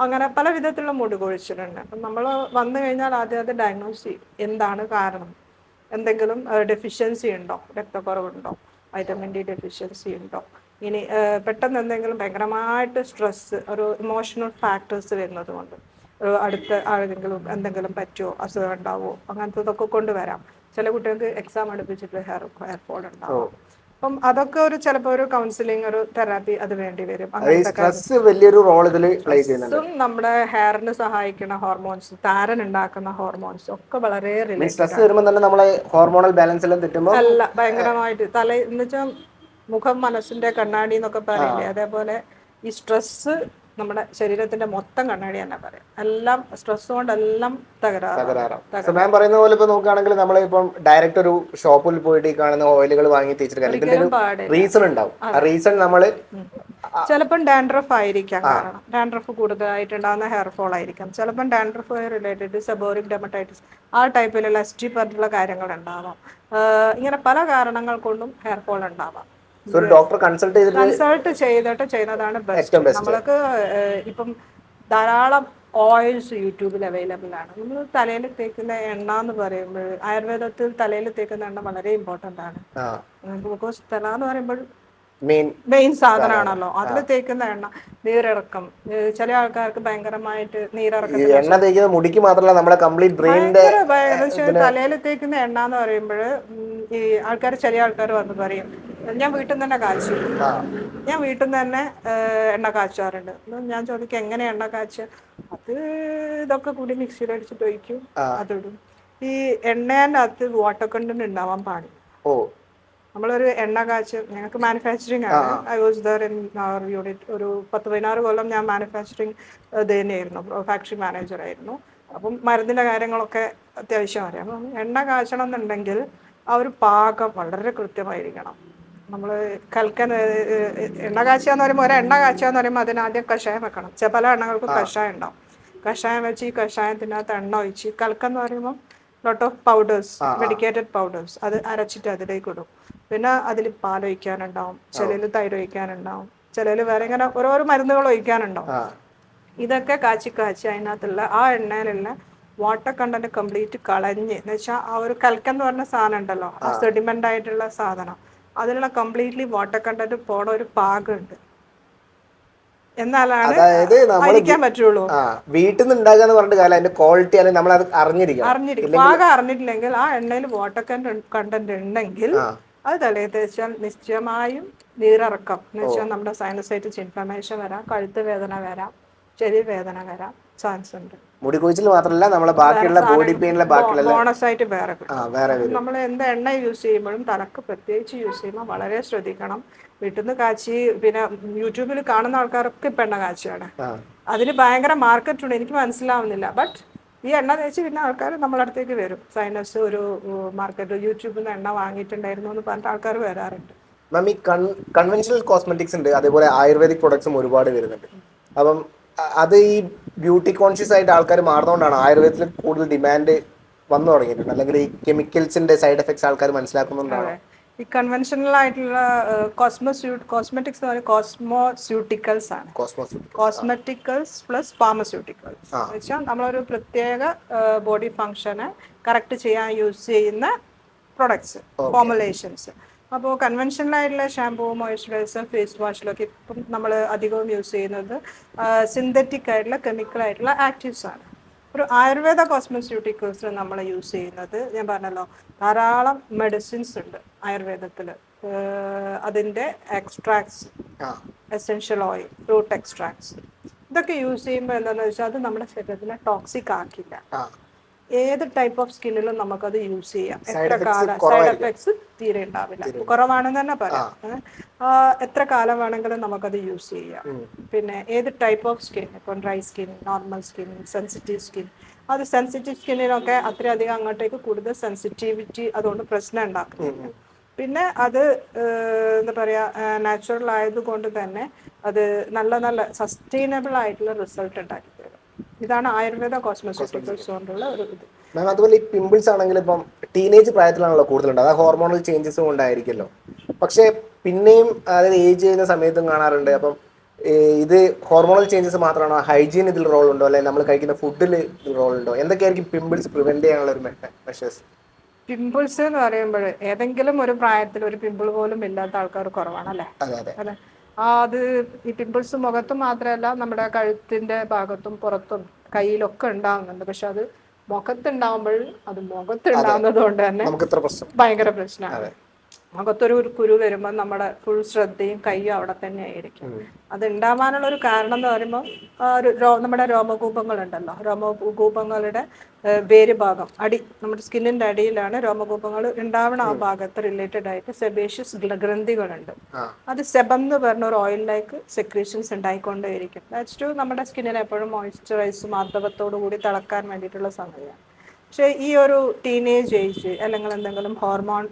അങ്ങനെ പല വിധത്തിലുള്ള മുടി കൊഴിച്ചിലുണ്ട്. അപ്പം നമ്മൾ വന്നു കഴിഞ്ഞാൽ ആദ്യം ഡയഗ്നോസ് ചെയ്യും എന്താണ് കാരണം, എന്തെങ്കിലും ഡെഫിഷ്യൻസി ഉണ്ടോ, രക്തക്കുറവുണ്ടോ, വൈറ്റമിൻ ഡി ഡെഫിഷ്യൻസി ഉണ്ടോ, ഇനി പെട്ടെന്ന് എന്തെങ്കിലും ഭയങ്കരമായിട്ട് സ്ട്രെസ്, ഒരു ഇമോഷണൽ ഫാക്ടേഴ്സ് വരുന്നത് കൊണ്ട് അടുത്ത ആരെങ്കിലും എന്തെങ്കിലും പറ്റുമോ, അസുഖം ഉണ്ടാവുമോ, അങ്ങനത്തെ കൊണ്ടുവരാം. ചില കുട്ടികൾക്ക് എക്സാം അടുപ്പിച്ചിട്ട് ഹെയർ ഫോൾ ഉണ്ടാവും. അപ്പം അതൊക്കെ ചിലപ്പോൾ ഒരു കൗൺസിലിംഗ്, ഒരു തെറാപ്പി അത് വേണ്ടി വരും. നമ്മുടെ ഹെയറിന് സഹായിക്കുന്ന ഹോർമോൺസ്, താരൻ ഉണ്ടാക്കുന്ന ഹോർമോൺസ് ഒക്കെ വളരെ അല്ല ഭയങ്കരമായിട്ട് എന്ന് വെച്ചാൽ മുഖം മനസ്സിന്റെ കണ്ണാടി എന്നൊക്കെ പറയില്ലേ, അതേപോലെ ഈ സ്ട്രെസ് നമ്മുടെ ശരീരത്തിന്റെ മൊത്തം കണ്ണാടി തന്നെ പറയാം. എല്ലാം സ്ട്രെസ് കൊണ്ടെല്ലാം തകരാറാണ്. മാം പറയുന്ന പോലെ ഇപ്പൊ നോക്കുകയാണെങ്കിൽ നമ്മളിപ്പം ഡയറക്റ്റ് ഒരു ഷോപ്പിൽ പോയിട്ട് ഈ കാണുന്ന ഓയിലുകൾ വാങ്ങി തേച്ചിട്ട് റീസൺ ഉണ്ടാവും. ആ റീസൺ നമ്മള് ചിലപ്പം ഡാൻഡ്രഫ് ആയിരിക്കാം കാരണം, ഡാൻഡ്രഫ് കൂടുതലായിട്ടുണ്ടാകുന്ന ഹെയർ ഫോൾ ആയിരിക്കാം. ചിലപ്പം ഡാൻഡ്രഫ് റിലേറ്റഡ് സെബോറിക് ഡെർമറ്റൈറ്റിസ്, ആ ടൈപ്പിലുള്ള ST പറഞ്ഞിട്ടുള്ള കാര്യങ്ങൾ ഉണ്ടാവാം. ഇങ്ങനെ പല കാരണങ്ങൾ കൊണ്ടും ഹെയർ ഫോൾ ഉണ്ടാവാം. ഡോക്ടർ കൺസൾട്ട് ചെയ്തിട്ട് ചെയ്യുന്നതാണ് ബെസ്റ്റ്. നമ്മൾക്ക് ഇപ്പം ധാരാളം ഓയിൽസ് യൂട്യൂബിൽ അവൈലബിൾ ആണ്. നമ്മൾ തലയിൽ തേക്കുന്ന എണ്ണ എന്ന് പറയുമ്പോൾ ആയുർവേദത്തിൽ തലയിൽ തേക്കുന്ന എണ്ണ വളരെ ഇമ്പോർട്ടൻ്റ് ആണ്. ബിക്കോസ് തല എന്ന് പറയുമ്പോൾ മെയിൻ സാധനമാണല്ലോ. അതിൽ തേക്കുന്ന എണ്ണ, നീരിറക്കം, ചില ആൾക്കാർക്ക് ഭയങ്കരമായിട്ട് നീരിറക്കം, തലയിൽ തേക്കുന്ന എണ്ണ എന്ന് പറയുമ്പോൾ ഈ ചില ആൾക്കാർ വന്ന് പറയും ഞാൻ വീട്ടിൽ നിന്ന് തന്നെ കാച്ചു, ഞാൻ വീട്ടിൽ നിന്ന് തന്നെ എണ്ണ കാച്ചാറുണ്ട്. ഞാൻ ചോദിക്കും എങ്ങനെ എണ്ണ കാച്ച? അത് ഇതൊക്കെ കൂടി മിക്സിയിൽ അടിച്ചിട്ട് ഒഴിക്കും, അതിടും. ഈ എണ്ണേൻ്റെ അകത്ത് വാട്ടർ കണ്ടന്റ് ഉണ്ടാവാൻ പാടില്ല. നമ്മളൊരു എണ്ണ കാച്ച്, ഞങ്ങൾക്ക് മാനുഫാക്ചറിങ് ആണ്. I was there in our unit. ഒരു 10-16 കൊല്ലം ഞാൻ മാനുഫാക്ചറിങ് തന്നെയായിരുന്നു, ഫാക്ടറി മാനേജറായിരുന്നു. അപ്പം മരുന്നിൻ്റെ കാര്യങ്ങളൊക്കെ അത്യാവശ്യം അറിയാം. അപ്പം എണ്ണ കാച്ചണം എന്നുണ്ടെങ്കിൽ ആ ഒരു പാകം വളരെ കൃത്യമായിരിക്കണം. നമ്മൾ എണ്ണ കാച്ചുക എന്ന് പറയുമ്പോൾ എണ്ണ കാച്ചുക എന്ന് പറയുമ്പോൾ അതിനാദ്യം കഷായം വെക്കണം. പല എണ്ണകൾക്കും കഷായം ഉണ്ടാവും. കഷായം വെച്ച് ഈ കഷായത്തിനകത്ത് എണ്ണ ഒഴിച്ച്, കൽക്കെന്ന് പറയുമ്പോൾ lot of powders, medicated powders, അത് അരച്ചിട്ട് അതിലേക്ക് ഇടും. പിന്നെ അതിൽ പാലൊഴിക്കാനുണ്ടാവും, ചിലയിൽ തൈര് ഒഴിക്കാനുണ്ടാവും, ചിലയിൽ വേറെ ഇങ്ങനെ ഓരോരോ മരുന്നുകൾ ഒഴിക്കാനുണ്ടാവും. ഇതൊക്കെ കാച്ചി അതിനകത്തുള്ള ആ എണ്ണയിലുള്ള വാട്ടർ കണ്ടന്റ് കംപ്ലീറ്റ് കളഞ്ഞ്, എന്ന് വെച്ചാൽ ആ ഒരു കൽക്കെന്ന് പറഞ്ഞ സാധനം ഉണ്ടല്ലോ, ആ സെഡിമെന്റ് ആയിട്ടുള്ള സാധനം, അതിലുള്ള കംപ്ലീറ്റ്ലി വാട്ടർ കണ്ടന്റ് പോണ ഒരു പാകമുണ്ട്. എന്നാലാണ് അതായത് നമ്മൾ ആയിരിക്കാൻ പറ്റുള്ളൂ. വീട്ടിൽ നിന്ന് ഉണ്ടാക്കുക എന്ന് പറഞ്ഞിട്ട് കാലം അതിന്റെ ക്വാളിറ്റി അല്ലെങ്കിൽ നമ്മൾ അത് അറിഞ്ഞിരിക്കണം. പാകം അറിഞ്ഞിട്ടില്ലെങ്കിൽ ആ എണ്ണയിൽ വാട്ടർ കണ്ടന്റ് ഉണ്ടെങ്കിൽ ആ അത് തലയിൽ തേച്ചാൽ നിശ്ചയമായും നീരിറക്കം എന്ന് വെച്ചാൽ നമ്മുടെ സൈനസൈറ്റിസ് ഇൻഫ്ലമേഷൻ വരാം, കഴുത്ത് വേദന വരാം, ചെവി വേദന വരാം ചാൻസ് ഉണ്ട്. മുടി കൊഴിച്ചിൽ മാത്രമല്ല നമ്മളെ ബാക്കിയുള്ള ബോഡി പെയിനിലെ ബാക്കിയുള്ള ബോണസായിട്ട് വേറെ വേറെ കിട്ടും. നമ്മൾ എന്ത് എണ്ണ യൂസ് ചെയ്യുമ്പോഴും തലക്ക് പ്രത്യേകിച്ച് യൂസ് ചെയ്യുമ്പോൾ വളരെ ശ്രദ്ധിക്കണം. വീട്ടിൽ നിന്ന് കാച്ചി പിന്നെ യൂട്യൂബിൽ കാണുന്ന ആൾക്കാരൊക്കെ ഇപ്പം എണ്ണ കാച്ചിയാണ്. അതിന് ഭയങ്കര മാർക്കറ്റ് ഉണ്ട്, എനിക്ക് മനസ്സിലാവുന്നില്ല. ബട്ട് ഈ എണ്ണ തേച്ച് പിന്നെ ആൾക്കാർ നമ്മളെ അടുത്തേക്ക് വരും. സൈനസ് ഒരു മാർക്കറ്റ് യൂട്യൂബിൽ നിന്ന് എണ്ണ വാങ്ങിയിട്ടുണ്ടായിരുന്നു എന്ന് പറഞ്ഞിട്ട് ആൾക്കാർ വരാറുണ്ട്. മാം ഈ കൺവെൻഷണൽ കോസ്മെറ്റിക്സ് ഉണ്ട്, അതേപോലെ ആയുർവേദിക് പ്രൊഡക്ട്സും ഒരുപാട് വരുന്നുണ്ട്. അപ്പം അത് ഈ ബ്യൂട്ടി കോൺഷ്യസ് ആയിട്ട് ആൾക്കാർ മാറുന്നതുകൊണ്ടാണ് ആയുർവേദത്തിൽ കൂടുതൽ ഡിമാൻഡ് വന്നു തുടങ്ങിയിട്ടുണ്ട്, അല്ലെങ്കിൽ ഈ കെമിക്കൽസിന്റെ സൈഡ് എഫക്ട്സ് ആൾക്കാർ മനസ്സിലാക്കുന്നുണ്ടാണ്. ഈ കൺവെൻഷണൽ ആയിട്ടുള്ള കോസ്മെറ്റിക്സ് എന്ന് പറയുന്നത് കോസ്മോസ്യൂട്ടിക്കൽസ് ആണ്. കോസ്മെറ്റിക്കൽസ് പ്ലസ് ഫാർമസ്യൂട്ടിക്കൽസ് എന്ന് വെച്ചാൽ നമ്മളൊരു പ്രത്യേക ബോഡി ഫങ്ഷനെ കറക്റ്റ് ചെയ്യാൻ യൂസ് ചെയ്യുന്ന പ്രൊഡക്ട്സ്, ഫോർമുലേഷൻസ്. അപ്പോൾ കൺവെൻഷണൽ ആയിട്ടുള്ള ഷാമ്പൂ, മോയ്സ്ചറൈസർ, ഫേസ് വാഷിലൊക്കെ ഇപ്പം നമ്മൾ അധികവും യൂസ് ചെയ്യുന്നത് സിന്തറ്റിക് ആയിട്ടുള്ള കെമിക്കൽ ആയിട്ടുള്ള ആക്റ്റീവ്സ് ആണ്. ഒരു ആയുർവേദ കോസ്മെസ്യൂട്ടിക്കൽസിൽ നമ്മൾ യൂസ് ചെയ്യുന്നത് ഞാൻ പറഞ്ഞല്ലോ, ധാരാളം മെഡിസിൻസ് ഉണ്ട് ആയുർവേദത്തിൽ. അതിൻ്റെ extracts, essential oil, fruit extracts, ഇതൊക്കെ യൂസ് ചെയ്യുമ്പോൾ എന്താണെന്ന് വെച്ചാൽ അത് നമ്മുടെ ശരീരത്തിനെ ടോക്സിക് ആക്കില്ല. ഏത് ടൈപ്പ് ഓഫ് സ്കിന്നിലും നമുക്കത് യൂസ് ചെയ്യാം. എത്ര കാലം സൈഡ് എഫക്ട്സ് തീരെ ഉണ്ടാവില്ല, കുറവാണെന്ന് തന്നെ പറയാം. എത്ര കാലം വേണമെങ്കിലും നമുക്കത് യൂസ് ചെയ്യാം. പിന്നെ ഏത് ടൈപ്പ് ഓഫ് സ്കിൻ, ഇപ്പം dry skin, normal skin, sensitive skin, അത് സെൻസിറ്റീവ് സ്കിന്നിനൊക്കെ അത്രയധികം അങ്ങോട്ടേക്ക് കൂടുതൽ സെൻസിറ്റിവിറ്റി അതുകൊണ്ട് പ്രശ്നം ഉണ്ടാക്കുന്നില്ല. പിന്നെ അത് എന്താ പറയുക, നാച്ചുറൽ ആയതുകൊണ്ട് തന്നെ അത് നല്ല നല്ല സസ്റ്റൈനബിൾ ആയിട്ടുള്ള റിസൾട്ട് ഉണ്ടാക്കി തരും. ഇതാണ് ആയുർവേദ കോസ്മെറ്റിക്സ് കൊണ്ടുള്ള ഒരു ഇത്. മാം അതുപോലെ ഈ പിമ്പിൾസ് ആണെങ്കിൽ ഇപ്പം ടീനേജ് പ്രായത്തിലാണല്ലോ കൂടുതലുണ്ട്, അത് ഹോർമോണൽ ചേഞ്ചസും കൊണ്ടായിരിക്കുമല്ലോ. പക്ഷേ പിന്നെയും അതായത് ഏജ് ചെയ്യുന്ന സമയത്തും കാണാറുണ്ട്. അപ്പം ഇത് ഹോർമോണൽ ചേഞ്ചസ് മാത്രമാണോ, ഹൈജീൻ ഇതിൽ റോൾ ഉണ്ടോ, അല്ലെങ്കിൽ നമ്മൾ കഴിക്കുന്ന ഫുഡിൽ റോൾ ഉണ്ടോ? എന്തൊക്കെയായിരിക്കും പിമ്പിൾസ് പ്രിവെന്റ് ചെയ്യാനുള്ള ഒരു മെഷേഴ്സ്? പിമ്പിൾസ് എന്ന് പറയുമ്പോൾ ഏതെങ്കിലും ഒരു പ്രായത്തിൽ ഒരു പിമ്പിൾ പോലും ഇല്ലാത്ത ആൾക്കാർ കുറവാണല്ലേ. അതെ. അത് ഈ പിമ്പിൾസ് മുഖത്തും മാത്രമല്ല നമ്മുടെ കഴുത്തിന്റെ ഭാഗത്തും പുറത്തും കയ്യിലൊക്കെ ഉണ്ടാകുന്നുണ്ട്. പക്ഷെ അത് മുഖത്തുണ്ടാവുമ്പോൾ അത് മുഖത്തുണ്ടാവുന്നത് കൊണ്ട് തന്നെ ഭയങ്കര പ്രശ്നമാണ്. മുഖത്തൊരു കുരു വരുമ്പോൾ നമ്മുടെ ഫുൾ ശ്രദ്ധയും കൈയും അവിടെ തന്നെ ആയിരിക്കും. അത് ഉണ്ടാവാനുള്ള ഒരു കാരണം എന്ന് പറയുമ്പോൾ നമ്മുടെ രോമകൂപങ്ങളുണ്ടല്ലോ, രോമകൂപങ്ങളുടെ വേര് ഭാഗം നമ്മുടെ സ്കിന്നിന്റെ അടിയിലാണ് രോമകൂപങ്ങൾ ഉണ്ടാവണ. ആ ഭാഗത്ത് റിലേറ്റഡ് ആയിട്ട് സെബേഷ്യസ് ഗ്രന്ഥികളുണ്ട്. അത് സെബം എന്ന് പറഞ്ഞ ഒരു ഓയിൽ ലൈക്ക് സെക്രീഷൻസ് ഉണ്ടായിക്കൊണ്ടേയിരിക്കും. ദാറ്റ്സ് ടു നമ്മുടെ സ്കിന്നിനെ എപ്പോഴും മോയ്സ്ചറൈസും ആർദ്രവത്തോടു കൂടി തിളക്കാൻ വേണ്ടിയിട്ടുള്ള സമയമാണ്. പക്ഷേ ഈ ഒരു ടീനേജ് ഏജ് അല്ലെങ്കിൽ എന്തെങ്കിലും ഹോർമോൺ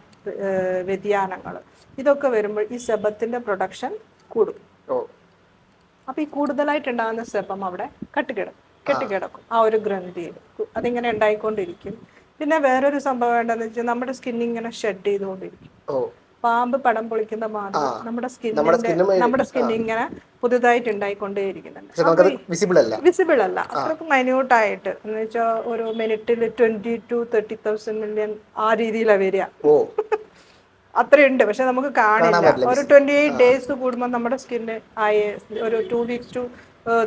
വ്യതിയാനങ്ങൾ ഇതൊക്കെ വരുമ്പോൾ ഈ സെബത്തിന്റെ പ്രൊഡക്ഷൻ കൂടും. അപ്പോൾ ഈ കൂടുതലായിട്ടുണ്ടാകുന്ന സെബം അവിടെ കെട്ടിക്കിടക്കും ആ ഒരു ഗ്രന്ഥിയിൽ. അതിങ്ങനെ ഉണ്ടായിക്കൊണ്ടിരിക്കും. പിന്നെ വേറൊരു സംഭവം എന്താണെന്ന് വെച്ചാൽ നമ്മുടെ സ്കിൻ ഇങ്ങനെ ഷെഡ് ചെയ്തുകൊണ്ടിരിക്കും. പാമ്പ് പടം പൊളിക്കുന്ന മാതിരി നമ്മുടെ സ്കിന്നിൽ ഇങ്ങനെ പുതുതായിട്ട് ഉണ്ടായിക്കൊണ്ടേയിരിക്കുന്നുണ്ട്. വിസിബിൾ അല്ല, അത്രയ്ക്ക് മൈന്യൂട്ടായിട്ട് എന്ന് വെച്ചാൽ ഒരു മിനിറ്റിൽ 20 to 30,000 മില്യൺ ആ രീതിയിലാണ് വരിക. അത്രയുണ്ട്, പക്ഷെ നമുക്ക് കാണില്ല. ഒരു 28 days കൂടുമ്പോൾ നമ്മുടെ സ്കിന്ന് ഒരു 2 weeks to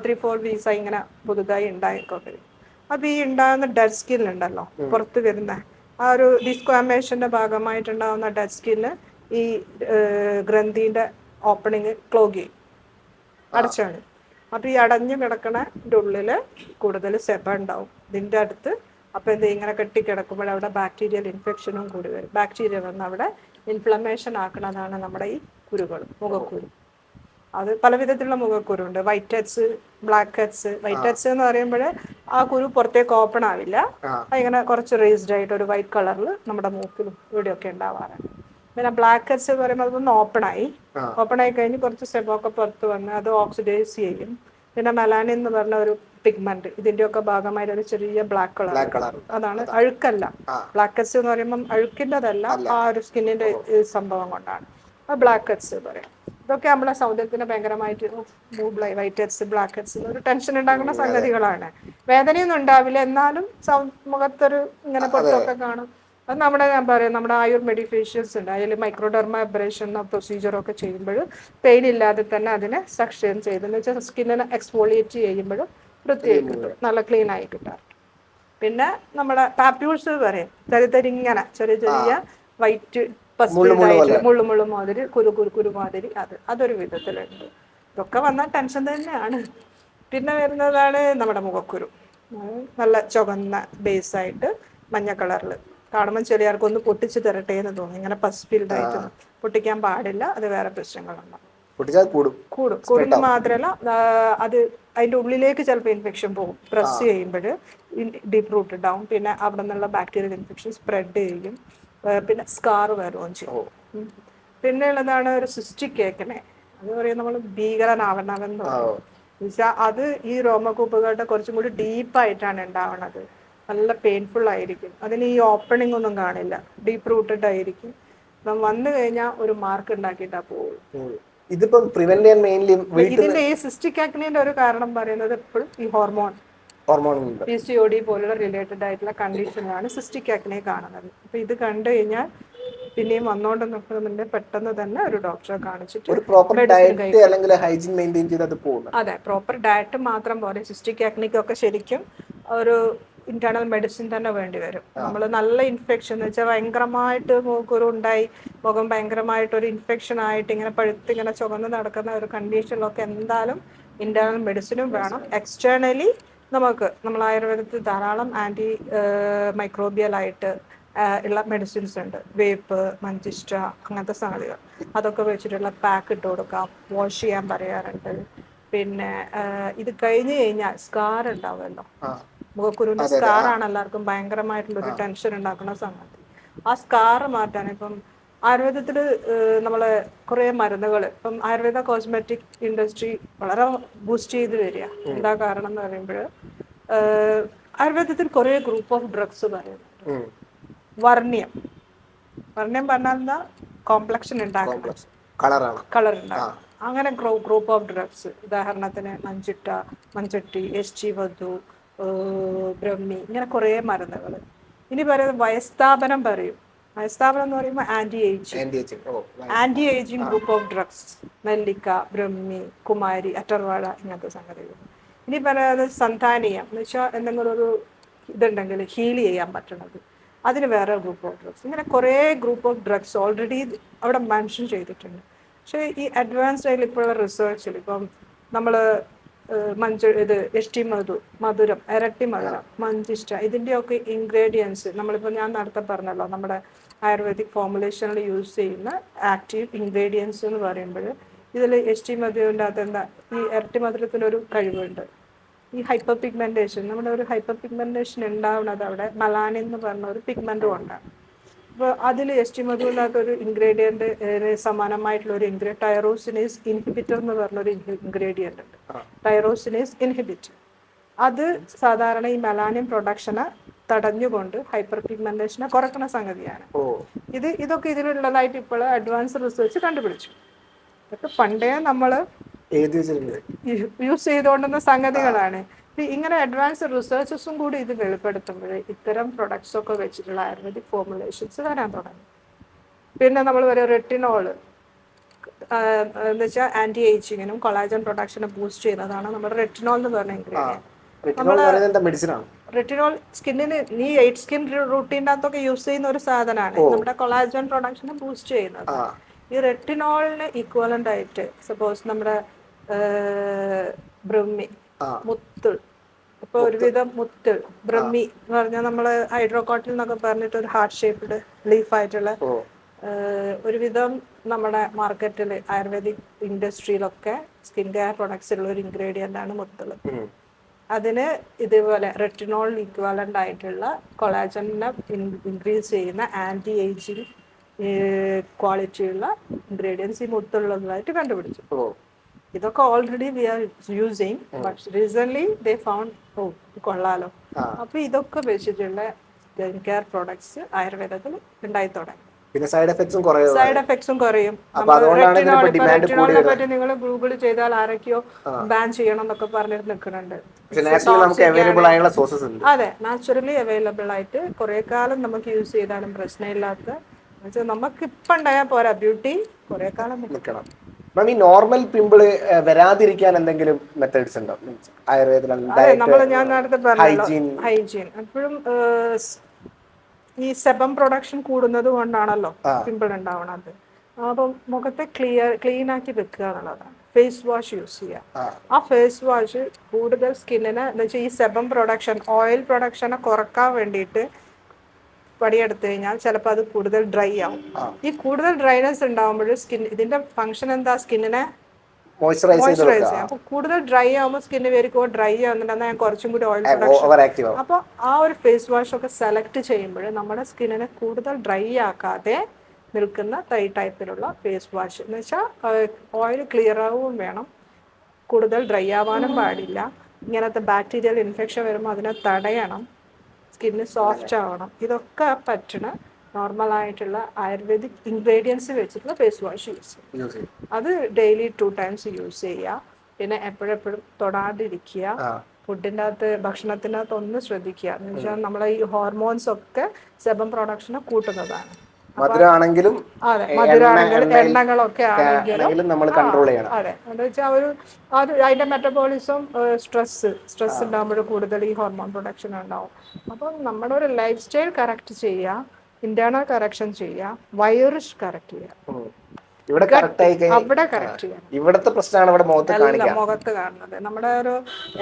3-4 weeks ഇങ്ങനെ പുതുതായി ഉണ്ടായിക്കൊണ്ടിരിക്കും. അപ്പോൾ ഈ ഉണ്ടാകുന്ന ഡെഡ് സ്കിൻ ഉണ്ടല്ലോ, പുറത്ത് വരുന്ന ആ ഒരു ഡിസ്ക്വാമേഷന്റെ ഭാഗമായിട്ടുണ്ടാകുന്ന ഡെഡ് സ്കിന്ന് ഈ ഗ്രന്ഥിന്റെ ഓപ്പണിങ് ക്ലോഗ് ചെയ്യും, അടച്ചാണ്. അപ്പോൾ ഈ അടഞ്ഞു കിടക്കണതിൻ്റെ ഉള്ളിൽ കൂടുതൽ സെബ ഉണ്ടാവും ഇതിൻ്റെ അടുത്ത്. അപ്പോൾ എന്ത് ഇങ്ങനെ കെട്ടിക്കിടക്കുമ്പോൾ അവിടെ ബാക്ടീരിയൽ ഇൻഫെക്ഷനും കൂടി വരും. ബാക്ടീരിയ വന്ന് അവിടെ ഇൻഫ്ലമേഷൻ ആക്കുന്നതാണ് നമ്മുടെ ഈ കുരുകൾ, മുഖക്കുരു. അത് പല വിധത്തിലുള്ള മുഖക്കുരു ഉണ്ട്. Whiteheads, blackheads. Whiteheads എന്ന് പറയുമ്പോൾ ആ കുരു പുറത്തേക്ക് ഓപ്പൺ ആവില്ല, ഇങ്ങനെ കുറച്ച് റേസ്ഡ് ആയിട്ട് ഒരു വൈറ്റ് കളറിൽ നമ്മുടെ മൂക്കിലും ഇവിടെയൊക്കെ ഉണ്ടാവാറുണ്ട്. പിന്നെ ബ്ലാക്ക് ഹെഡ്സ് എന്ന് പറയുമ്പോൾ അതൊന്ന് ഓപ്പൺ ആയി കഴിഞ്ഞ് കുറച്ച് സെബൊക്കെ പുറത്ത് വന്ന് അത് ഓക്സിഡൈസ് ചെയ്യും. പിന്നെ മെലാനിൻ എന്ന് പറഞ്ഞ ഒരു പിഗ്മെന്റ്, ഇതിന്റെയൊക്കെ ഭാഗമായിട്ട് ഒരു ചെറിയ ബ്ലാക്ക് കളർ, അതാണ് അഴുക്കല്ല. ബ്ലാക്ക് ഹെഡ്സ് എന്ന് പറയുമ്പോൾ അഴുക്കിൻ്റെതല്ല, ആ ഒരു സ്കിന്നിന്റെ സംഭവം കൊണ്ടാണ് ആ ബ്ലാക്ക് ഹെഡ്സ് പറയാം. ഇതൊക്കെ നമ്മളെ സൗന്ദര്യത്തിന് ഭയങ്കരമായിട്ട് വൈറ്റ് ഹെഡ്സ്, ബ്ലാക്ക് ഹെഡ്സ് ഒരു ടെൻഷൻ ഉണ്ടാക്കുന്ന സംഗതികളാണ്. വേദനയൊന്നും ഉണ്ടാവില്ല, എന്നാലും മുഖത്തൊരു ഇങ്ങനെ പുറത്തൊക്കെ കാണും. അത് ഞാൻ പറയാം നമ്മുടെ ആയുർവേദിക് ഫേഷ്യൽസ് ഉണ്ട്, അതിൽ മൈക്രോഡെർമ അബ്രേഷൻ എന്ന പ്രൊസീജിയറൊക്കെ ചെയ്യുമ്പോൾ പെയിൻ ഇല്ലാതെ തന്നെ അതിനെ സക്ഷൻ ചെയ്തെന്ന് വെച്ചാൽ സ്കിന്നിനെ എക്സ്ഫോളിയേറ്റ് ചെയ്യുമ്പോഴും വൃത്തിയായി കിട്ടും, നല്ല ക്ലീൻ ആയി കിട്ടാറ്. പിന്നെ നമ്മുടെ പാപ്യൂൾസ് പറയും, തരിതരിങ്ങനെ ചെറിയ ചെറിയ വൈറ്റ് പസ്റ്റിലായിട്ട് മുള്ളു മാതിരി കുരു മാതിരി, അതൊരു വിധത്തിലുണ്ട്. ഇതൊക്കെ വന്നാൽ ടെൻഷൻ തന്നെയാണ്. പിന്നെ വരുന്നതാണ് നമ്മുടെ മുഖക്കുരു, നല്ല ചുവന്ന ബേസായിട്ട് മഞ്ഞ കളറിൽ കാണുമ്പോൾ ചെറിയാർക്കൊന്ന് പൊട്ടിച്ച് തരട്ടെ എന്ന് തോന്നും. ഇങ്ങനെ പസ്ഫീൽഡായിട്ട് പൊട്ടിക്കാൻ പാടില്ല, അത് വേറെ പ്രശ്നങ്ങളുണ്ടാവും. കൂടുന്ന മാത്രമല്ല അത് അതിൻ്റെ ഉള്ളിലേക്ക് ചിലപ്പോൾ ഇൻഫെക്ഷൻ പോകും പ്രസ് ചെയ്യുമ്പോൾ, ഡീപ്പ് റൂട്ട് ഡൗൺ. പിന്നെ അവിടെ നിന്നുള്ള ബാക്ടീരിയൽ ഇൻഫെക്ഷൻ സ്പ്രെഡ് ചെയ്യും, പിന്നെ സ്കാർ വരുകയും ചെയ്യും. പിന്നെ ഉള്ളതാണ് ഒരു സിസ്റ്റിക് ഏക്കനെ, അത് പറയും നമ്മൾ ഭീകരനാവണമെന്ന് പറയും. എന്നുവെച്ചാൽ അത് ഈ രോമകൂപ്പുകളുടെ കുറച്ചും കൂടി ഡീപ്പായിട്ടാണ് ഉണ്ടാവുന്നത്, നല്ല പെയിൻഫുൾ ആയിരിക്കും. അതിന് ഈ ഓപ്പണിംഗ് ഒന്നും കാണില്ല, ഡീപ്പ് റൂട്ടഡ് ആയിരിക്കും. അപ്പം വന്നു കഴിഞ്ഞാൽ ഒരു മാർക്ക് ഉണ്ടാക്കിയിട്ടാ പോകും. ഇതിന്റെ ഈ സിസ്റ്റിക് ആക്നിന്റെ ഒരു കാരണം പറയുന്നത് എപ്പോഴും ഈ PCOD പോലുള്ള റിലേറ്റഡ് ആയിട്ടുള്ള കണ്ടീഷനാണ് സിസ്റ്റിക് ആക്നെ കാണുന്നത്. അപ്പൊ ഇത് കണ്ടു കഴിഞ്ഞാൽ പിന്നെയും വന്നോണ്ട് നിൽക്കുന്നുണ്ട്, പെട്ടെന്ന് തന്നെ ഒരു ഡോക്ടറെ കാണിച്ചിട്ട് അതെ, പ്രോപ്പർ ഡയറ്റ് മാത്രം പോലെ സിസ്റ്റിക് ആക്നിക്കൊക്കെ ശരിക്കും ഒരു ഇന്റേണൽ മെഡിസിൻ തന്നെ വേണ്ടി വരും. നമ്മൾ നല്ല ഇൻഫെക്ഷൻ എന്ന് വെച്ചാൽ ഭയങ്കരമായിട്ട് മുഖക്കുരു ഉണ്ടായി, മുഖം ഭയങ്കരമായിട്ട് ഒരു ഇൻഫെക്ഷൻ ആയിട്ട് ഇങ്ങനെ പഴുത്ത് ഇങ്ങനെ ചുവന്ന് നടക്കുന്ന ഒരു കണ്ടീഷനിലൊക്കെ എന്തായാലും ഇന്റേണൽ മെഡിസിനും വേണം. എക്സ്റ്റേണലി നമ്മൾ ആയുർവേദത്തിൽ ധാരാളം ആന്റി മൈക്രോബിയൽ ആയിട്ട് ഉള്ള മെഡിസിൻസ് ഉണ്ട്, വേപ്പ്, മഞ്ചിഷ്ട, അങ്ങനത്തെ സംഗതികൾ. അതൊക്കെ വെച്ചിട്ടുള്ള പാക്ക് ഇട്ട് കൊടുക്കാം, വാഷ് ചെയ്യാൻ പറയാറുണ്ട്. പിന്നെ ഇത് കഴിഞ്ഞ് കഴിഞ്ഞാൽ സ്കാർ ഉണ്ടാവുമല്ലോ, മുഖക്കുരുവിന്റെ സ്കാറാണ് എല്ലാവർക്കും ഭയങ്കരമായിട്ടുള്ളൊരു ടെൻഷൻ ഉണ്ടാക്കുന്ന സംഗതി. ആ സ്കാർ മാറ്റാൻ ഇപ്പം ആയുർവേദത്തിൽ നമ്മളെ കുറേ മരുന്നുകൾ, ഇപ്പം ആയുർവേദ കോസ്മെറ്റിക് ഇൻഡസ്ട്രി വളരെ ബൂസ്റ്റ് ചെയ്ത് വരിക. എന്താ കാരണം എന്ന് പറയുമ്പോൾ ആയുർവേദത്തിൽ കുറേ ഗ്രൂപ്പ് ഓഫ് ഡ്രഗ്സ് പറയുന്നുണ്ട്. വർണ്ണ്യം പറഞ്ഞാൽ എന്താ, കോംപ്ലക്ഷൻ ഉണ്ടാക്കണം, കളർ ഉണ്ടാക്കണം. അങ്ങനെ ഗ്രൂപ്പ് ഓഫ് ഡ്രഗ്സ്, ഉദാഹരണത്തിന് മഞ്ചട്ടി, വധു, ബ്രഹ്മി, ഇങ്ങനെ കുറേ മരുന്നുകൾ. ഇനി പറയുന്നത് വയസ്താപനം പറയും. വയസ്താപനം എന്ന് പറയുമ്പോൾ anti ageing group of drugs, നെല്ലിക്ക, ബ്രഹ്മി, കുമാരി, അറ്റർവാഴ, ഇങ്ങനത്തെ സംഗതികൾ. ഇനി പറയുന്നത് സന്താനീയം എന്ന് വെച്ചാൽ എന്തെങ്കിലും ഒരു ഇതുണ്ടെങ്കിൽ ഹീൽ ചെയ്യാൻ പറ്റണത്, അതിന് വേറെ ഗ്രൂപ്പ് ഓഫ് ഡ്രഗ്സ്. ഇങ്ങനെ കുറേ ഗ്രൂപ്പ് ഓഫ് ഡ്രഗ്സ് ഓൾറെഡി അവിടെ മെൻഷൻ ചെയ്തിട്ടുണ്ട്. പക്ഷേ ഈ അഡ്വാൻസ്ഡ് ആയിട്ട് ഇപ്പോഴുള്ള റിസർച്ചിൽ ഇപ്പം നമ്മൾ മധുരം, ഇരട്ടി മധുരം, മഞ്ചിഷ്ട, ഇതിൻ്റെയൊക്കെ ഇൻഗ്രീഡിയൻസ് നമ്മളിപ്പോൾ ഞാൻ നേരത്തെ പറഞ്ഞല്ലോ, നമ്മുടെ ആയുർവേദിക് ഫോർമുലേഷനിൽ യൂസ് ചെയ്യുന്ന ആക്റ്റീവ് ഇൻഗ്രീഡിയൻസ് എന്ന് പറയുമ്പോൾ ഇതിൽ മധുരൻ്റെ അകത്ത് എന്താ, ഈ ഇരട്ടി മധുരത്തിനൊരു കഴിവുണ്ട്, ഈ ഹൈപ്പർ പിഗ്മെൻറ്റേഷൻ, നമ്മുടെ ഒരു ഹൈപ്പർ പിഗ്മെൻറ്റേഷൻ ഉണ്ടാവുന്നത് അവിടെ മലാനിൻ എന്ന് പറഞ്ഞ ഒരു പിഗ്മെൻറ്റും ഉണ്ടാകും. അപ്പോൾ അതിൽ മധുവിനകത്തൊരു ഇൻഗ്രീഡിയൻറ്റ് സമാനമായിട്ടുള്ള ഒരു ടൈറോസിനേസ് ഇൻഹിബിറ്റർ എന്ന് പറഞ്ഞൊരു ഇൻഗ്രീഡിയൻ്റ് ഉണ്ട്, ടൈറോസിനേസ് ഇൻഹിബിറ്റർ. അത് സാധാരണ ഈ മെലാനിൻ പ്രൊഡക്ഷനെ തടഞ്ഞുകൊണ്ട് ഹൈപ്പർ പിഗ്മെന്റേഷനെ കുറക്കുന്ന സംഗതിയാണ്. ഇതൊക്കെ ഇതിലുള്ളതായിട്ട് ഇപ്പോൾ അഡ്വാൻസ് റിസർച്ച് കണ്ടുപിടിച്ചു. ഇതൊക്കെ പണ്ടേ നമ്മൾ യൂസ് ചെയ്തുകൊണ്ടുന്ന സംഗതികളാണ്. ഇങ്ങനെ അഡ്വാൻസ് റിസർച്ചസും കൂടി ഇത് വെളിപ്പെടുത്തുമ്പോൾ ഇത്തരം പ്രൊഡക്ട്സ് ഒക്കെ വെച്ചിട്ടുള്ള ആയുർവേദിക് ഫോർമുലേഷൻസ് വരാൻ തുടങ്ങി. പിന്നെ നമ്മൾ ഒരു റെറ്റിനോൾ എന്ന് വെച്ചാൽ ആന്റി ഏജിങ്ങിനും കൊളാജൻ പ്രൊഡക്ഷനും ബൂസ്റ്റ് ചെയ്യുന്നതാണ് നമ്മുടെ റെറ്റിനോൾ എന്ന് പറഞ്ഞ ഇൻഗ്രീഡിയൻറ്റ്. റെറ്റിനോൾ സ്കിന്നിന് ഈ 8 സ്കിൻ റൂട്ടീൻ്റെ അകത്തൊക്കെ യൂസ് ചെയ്യുന്ന ഒരു സാധനമാണ്, നമ്മുടെ കൊളാജൻ പ്രൊഡക്ഷനെ ബൂസ്റ്റ് ചെയ്യുന്നത്. ഈ റെറ്റിനോളിന് ഈക്വലന്റ് ആയിട്ട് സപ്പോസ് നമ്മുടെ ബ്രഹ്മി, മുത്തുൾ, ഇപ്പോൾ ഒരുവിധം മുത്തുൾ, ബ്രഹ്മി എന്ന് പറഞ്ഞാൽ നമ്മൾ ഹൈഡ്രോകോട്ടിൽ എന്നൊക്കെ പറഞ്ഞിട്ട് ഒരു ഹാർട്ട് ഷേപ്ഡ് ലീഫായിട്ടുള്ള ഒരുവിധം നമ്മുടെ മാർക്കറ്റിൽ ആയുർവേദിക് ഇൻഡസ്ട്രിയിലൊക്കെ സ്കിൻ കെയർ പ്രൊഡക്ട്സിലുള്ള ഒരു ഇൻഗ്രീഡിയൻ്റ് ആണ് മുത്തുൾ. അതിന് ഇതേപോലെ റെറ്റിനോൾ ഈക്വലൻ്റ് ആയിട്ടുള്ള കൊളാജനെ ഇൻക്രീസ് ചെയ്യുന്ന ആൻറ്റി ഏജിങ് ക്വാളിറ്റിയുള്ള ഇൻഗ്രീഡിയൻസ് ഈ മുത്തുള്ളതായിട്ട് കണ്ടുപിടിച്ചു. ഇതൊക്കെ already we are using, but recently they found കൊള്ളാലോ. അപ്പോൾ ഇതൊക്കെ വെച്ചിട്ടുള്ള സ്കിൻ കെയർ പ്രോഡക്ട്സ് ആയുർവേദത്തിൽ ഉണ്ടായി തുടങ്ങി. പിന്നെ സൈഡ് എഫക്ട്സും കുറേ സൈഡ് എഫക്ട്സും കുറയും. അപ്പൊ നമ്മൾ അതുകൊണ്ടാണ് റെറ്റിനോൾ, ഇതിനിപ്പോ ഇപ്പൊ ഡിമാൻഡ് കൂടി റെറ്റിനോളിനെ വരുന്നത്. പറ്റി നിങ്ങൾ ഗൂഗിൾ ചെയ്താൽ ആരൊക്കെയോ ബാൻ ചെയ്യണം എന്നൊക്കെ പറഞ്ഞിട്ട് നിൽക്കുന്നുണ്ട്. പക്ഷെ നാച്ചുറലി നമുക്ക് അവൈലബിൾ ആയുള്ള സോഴ്സസ് ഉണ്ട്. അതെ, നാച്ചുറലി അവൈലബിൾ ആയിട്ട് കുറെ കാലം നമുക്ക് യൂസ് ചെയ്താലും പ്രശ്നമില്ലാത്ത, നമുക്ക് ഇപ്പം ഉണ്ടായാൽ പോരാ, ബ്യൂട്ടി കുറെ കാലം നിൽക്കണം. മാം, ഈ നോർമൽ പിമ്പിള് വരാതിരിക്കാൻ എന്തെങ്കിലും മെത്തേഡ്സ് ഉണ്ടോ? മീൻസ് ആയുർവേദത്തിൽ അതെ, ഞാൻ നേരത്തെ പറഞ്ഞല്ലോ, ഹൈജീൻ. ഹൈജീൻ എപ്പോഴും ഈ സെബം പ്രൊഡക്ഷൻ കൂടുന്നത് കൊണ്ടാണല്ലോ പിമ്പിൾ ഉണ്ടാവണത്. അപ്പം മുഖത്തെ ക്ലീൻ ആക്കി വെക്കുക എന്നുള്ളതാണ്. ഫേസ് വാഷ് യൂസ് ചെയ്യുക. ആ ഫേസ് വാഷ് കൂടുതൽ സ്കിന്നിന് എന്ന് വെച്ചാൽ ഈ സെബം പ്രൊഡക്ഷൻ, ഓയിൽ പ്രൊഡക്ഷനെ കുറക്കാൻ വേണ്ടിയിട്ട് പണിയെടുത്തു കഴിഞ്ഞാൽ ചിലപ്പോൾ അത് കൂടുതൽ ഡ്രൈ ആവും. ഈ കൂടുതൽ ഡ്രൈനെസ് ഉണ്ടാകുമ്പോൾ ഇതിന്റെ ഫംഗ്ഷൻ എന്താ? സ്കിന്നിനെ മോയ്സ്ചറൈസ് ചെയ്യാം. അപ്പോൾ കൂടുതൽ ഡ്രൈ ആകുമ്പോൾ സ്കിന്ന് പേരിക്കോ ഡ്രൈ ആവുന്നുണ്ടെന്നാൽ ഞാൻ കുറച്ചും കൂടി ഓയിൽ പ്രൊഡക്ഷൻ. അപ്പോൾ ആ ഒരു ഫേസ് വാഷ് ഒക്കെ സെലക്ട് ചെയ്യുമ്പോൾ നമ്മുടെ സ്കിന്നിനെ കൂടുതൽ ഡ്രൈ ആക്കാതെ നിൽക്കുന്ന ടൈപ്പിലുള്ള ഫേസ് വാഷ് എന്ന് വെച്ചാൽ ഓയിൽ ക്ലിയർ ആവുകയും വേണം, കൂടുതൽ ഡ്രൈ ആവാനും പാടില്ല. ഇങ്ങനത്തെ ബാക്ടീരിയൽ ഇൻഫെക്ഷൻ വരുമ്പോൾ അതിനെ തടയണം, സ്കിന്ന് സോഫ്റ്റ് ആവണം. ഇതൊക്കെ പറ്റണ നോർമലായിട്ടുള്ള ആയുർവേദിക് ഇൻഗ്രീഡിയൻസ് വെച്ചിട്ടുള്ള ഫേസ് വാഷ് യൂസ് ചെയ്യും. അത് ഡെയിലി 2 times യൂസ് ചെയ്യുക. പിന്നെ എപ്പോഴെപ്പോഴും തൊടാണ്ടിരിക്കുക. ഫുഡിൻ്റെ അകത്ത്, ഭക്ഷണത്തിനകത്ത് ഒന്ന് ശ്രദ്ധിക്കുക. എന്ന് വെച്ചാൽ നമ്മളെ ഈ ഹോർമോൺസ് ഒക്കെ സെബം പ്രൊഡക്ഷനെ കൂട്ടുന്നതാണ്. മധുരമാണെങ്കിലും അതെ, മധുരമാണെങ്കിലും എണ്ണകളൊക്കെ ആണെങ്കിലും നമ്മൾ കൺട്രോൾ ചെയ്യണം. അതെ, എന്താ വെച്ചാൽ അതിന്റെ മെറ്റബോളിസം, സ്ട്രെസ് ഉണ്ടാകുമ്പോൾ കൂടുതൽ ഈ ഹോർമോൺ പ്രൊഡക്ഷൻ ഉണ്ടാവും. അപ്പം നമ്മുടെ ഒരു ലൈഫ് സ്റ്റൈൽ കറക്റ്റ് ചെയ്യുക, ഇന്റേണൽ കറക്ഷൻ ചെയ്യുക, വയറിഷ് കറക്റ്റ് ചെയ്യുക, ഇവിടെ അവിടെ കറക്റ്റ് ചെയ്യണം. ഇവിടത്തെ പ്രശ്നമാണ് ഇവിടെ മുഖത്ത് കാണുന്നത്. നമ്മുടെ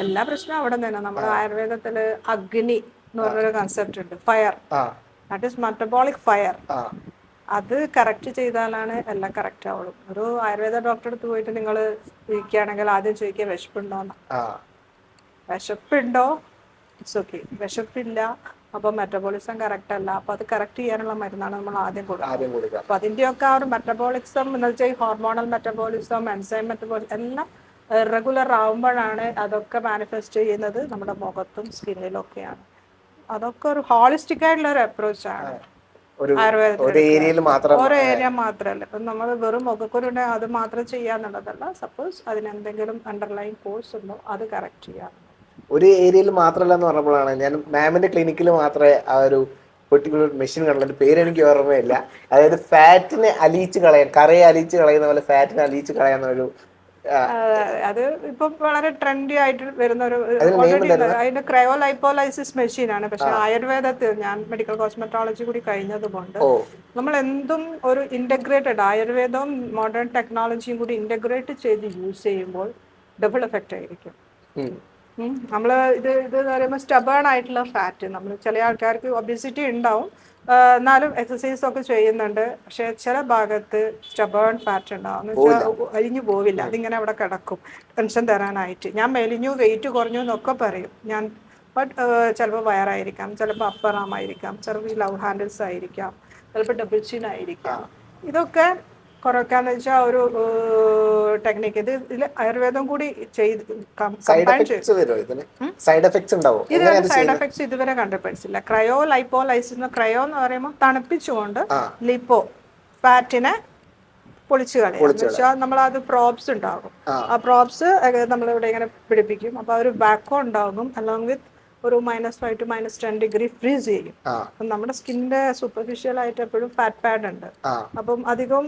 എല്ലാ പ്രശ്നവും അവിടെ തന്നെ. നമ്മുടെ ആയുർവേദത്തില് അഗ്നി എന്ന് പറഞ്ഞൊരു കൺസെപ്റ്റ് ഉണ്ട്, fire. That is metabolic fire. അത് കറക്റ്റ് ചെയ്താലാണ് എല്ലാം കറക്റ്റ് ആവുള്ളൂ. ഒരു ആയുർവേദ ഡോക്ടറെ അടുത്ത് പോയിട്ട് നിങ്ങൾ ഇരിക്കുകയാണെങ്കിൽ ആദ്യം ചോദിക്കുക വിശപ്പുണ്ടോന്ന്. വിശപ്പുണ്ടോ? It's okay. വിശപ്പില്ല, അപ്പോൾ മെറ്റബോളിസം കറക്റ്റ് അല്ല, അപ്പോൾ അത് കറക്റ്റ് ചെയ്യാനുള്ള മരുന്നാണ് നമ്മൾ ആദ്യം കൊടുക്കുക. അപ്പോൾ അതിൻ്റെയൊക്കെ ആ ഒരു മെറ്റബോളിസം എന്ന് വെച്ചാൽ ഹോർമോണൽ മെറ്റബോളിസം, എൻസൈം മെറ്റബോളിസം എല്ലാം റെഗുലർ ആവുമ്പോഴാണ് അതൊക്കെ മാനിഫെസ്റ്റ് ചെയ്യുന്നത് നമ്മുടെ മുഖത്തും സ്കിന്നിലും ഒക്കെയാണ്. അതൊക്കെ ഒരു ഹോളിസ്റ്റിക് ആയിട്ടുള്ള ഒരു അപ്രോച്ചാണ് ആയുർവേദത്തിൽ. ഒരു ഏരിയ മാത്രമല്ല. ഇപ്പം നമ്മൾ വെറും മുഖക്കുരുണ്ടെ അത് മാത്രം ചെയ്യാന്നുള്ളതല്ല. സപ്പോസ് അതിനെന്തെങ്കിലും അണ്ടർലൈൻ കോഴ്സ് ഉണ്ടോ അത് കറക്റ്റ് ചെയ്യാം. ഒരു ഏരിയയിൽ മാത്രമല്ല എന്ന് പറഞ്ഞപ്പോഴാണ് ഞാൻ മാമിന്റെ ക്ലിനിക്കിൽ മാത്രമേ ആ ഒരു പെർട്ടിക്കുലർ മെഷീൻ കണ്ടത്. പേര് എനിക്ക് ഓർമ്മയില്ല. അതായത് ഫാറ്റിനെ അലിയിച്ച് കളയാൻ, കറയെ അലിയിച്ച് കളയുന്ന പോലെ ഫാറ്റിനെ അലിയിച്ച് കളയാന്ന ഒരു, അത് ഇപ്പൊ വളരെ ട്രെൻഡി ആയിട്ട് വരുന്ന ഒരു അതിന്റെ ക്രയോലൈപ്പോലൈസിസ് മെഷീനാണ്. പക്ഷെ ആയുർവേദത്തിൽ ഞാൻ മെഡിക്കൽ കോസ്മെറ്റോളജി കൂടി കഴിഞ്ഞതുകൊണ്ട് നമ്മൾ എന്തും ഒരു ഇന്റഗ്രേറ്റഡ് ആയുർവേദവും മോഡേൺ ടെക്നോളജിയും കൂടി ഇന്റഗ്രേറ്റ് ചെയ്ത് യൂസ് ചെയ്യുമ്പോൾ ഡബിൾ എഫക്റ്റ് ആയിരിക്കും. നമ്മൾ ഇത് പറയുമ്പോൾ സ്റ്റബേൺ ആയിട്ടുള്ള ഫാറ്റ്, നമ്മൾ ചില ആൾക്കാർക്ക് ഒബിസിറ്റി ഉണ്ടാവും, എന്നാലും എക്സസൈസ് ഒക്കെ ചെയ്യുന്നുണ്ട്, പക്ഷെ ചില ഭാഗത്ത് സ്റ്റബേൺ ഫാറ്റ് ഉണ്ടാവും. എന്ന് വെച്ചാൽ അഴിഞ്ഞു പോവില്ല, അതിങ്ങനെ അവിടെ കിടക്കും ടെൻഷൻ തരാനായിട്ട്. ഞാൻ മെലിഞ്ഞു, വെയിറ്റ് കുറഞ്ഞു എന്നൊക്കെ പറയും ഞാൻ, ബട്ട് ചിലപ്പോൾ വയറായിരിക്കാം, ചിലപ്പോൾ അപ്പർ ആം ആയിരിക്കാം, ചിലപ്പോൾ ലവ് ഹാൻഡിൽസ് ആയിരിക്കാം, ചിലപ്പോൾ ഡബിൾ ചിൻ ആയിരിക്കാം. ഇതൊക്കെ കുറയ്ക്കാന്ന് വെച്ചാൽ ഒരു ടെക്നിക്ക്. ഇതിൽ ആയുർവേദം കൂടി ചെയ്ത് സൈഡ് എഫക്ട്സ് ഇതുവരെ കണ്ടുപിടിച്ചില്ല. ക്രയോ ലൈപ്പോലൈസിസ്, ക്രയോ എന്ന് പറയുമ്പോൾ തണുപ്പിച്ചുകൊണ്ട് ലിപ്പോ ഫാറ്റിനെ പൊളിച്ചു കളയും. എന്ന് വെച്ചാൽ നമ്മളത് പ്രോബ്സ് ഉണ്ടാകും. ആ പ്രോബ്സ് നമ്മളിവിടെ ഇങ്ങനെ പിടിപ്പിക്കും. അപ്പോൾ ഒരു വാക്വം ഉണ്ടാകും, അലോങ് വിത്ത് ഒരു -5 to -10 ഡിഗ്രി ഫ്രീസ് ചെയ്യും. അപ്പം നമ്മുടെ സ്കിന്നിന്റെ സൂപ്പർഫിഷ്യൽ ആയിട്ട് എപ്പോഴും ഫാറ്റ് പാഡ് ഉണ്ട്. അപ്പം അധികം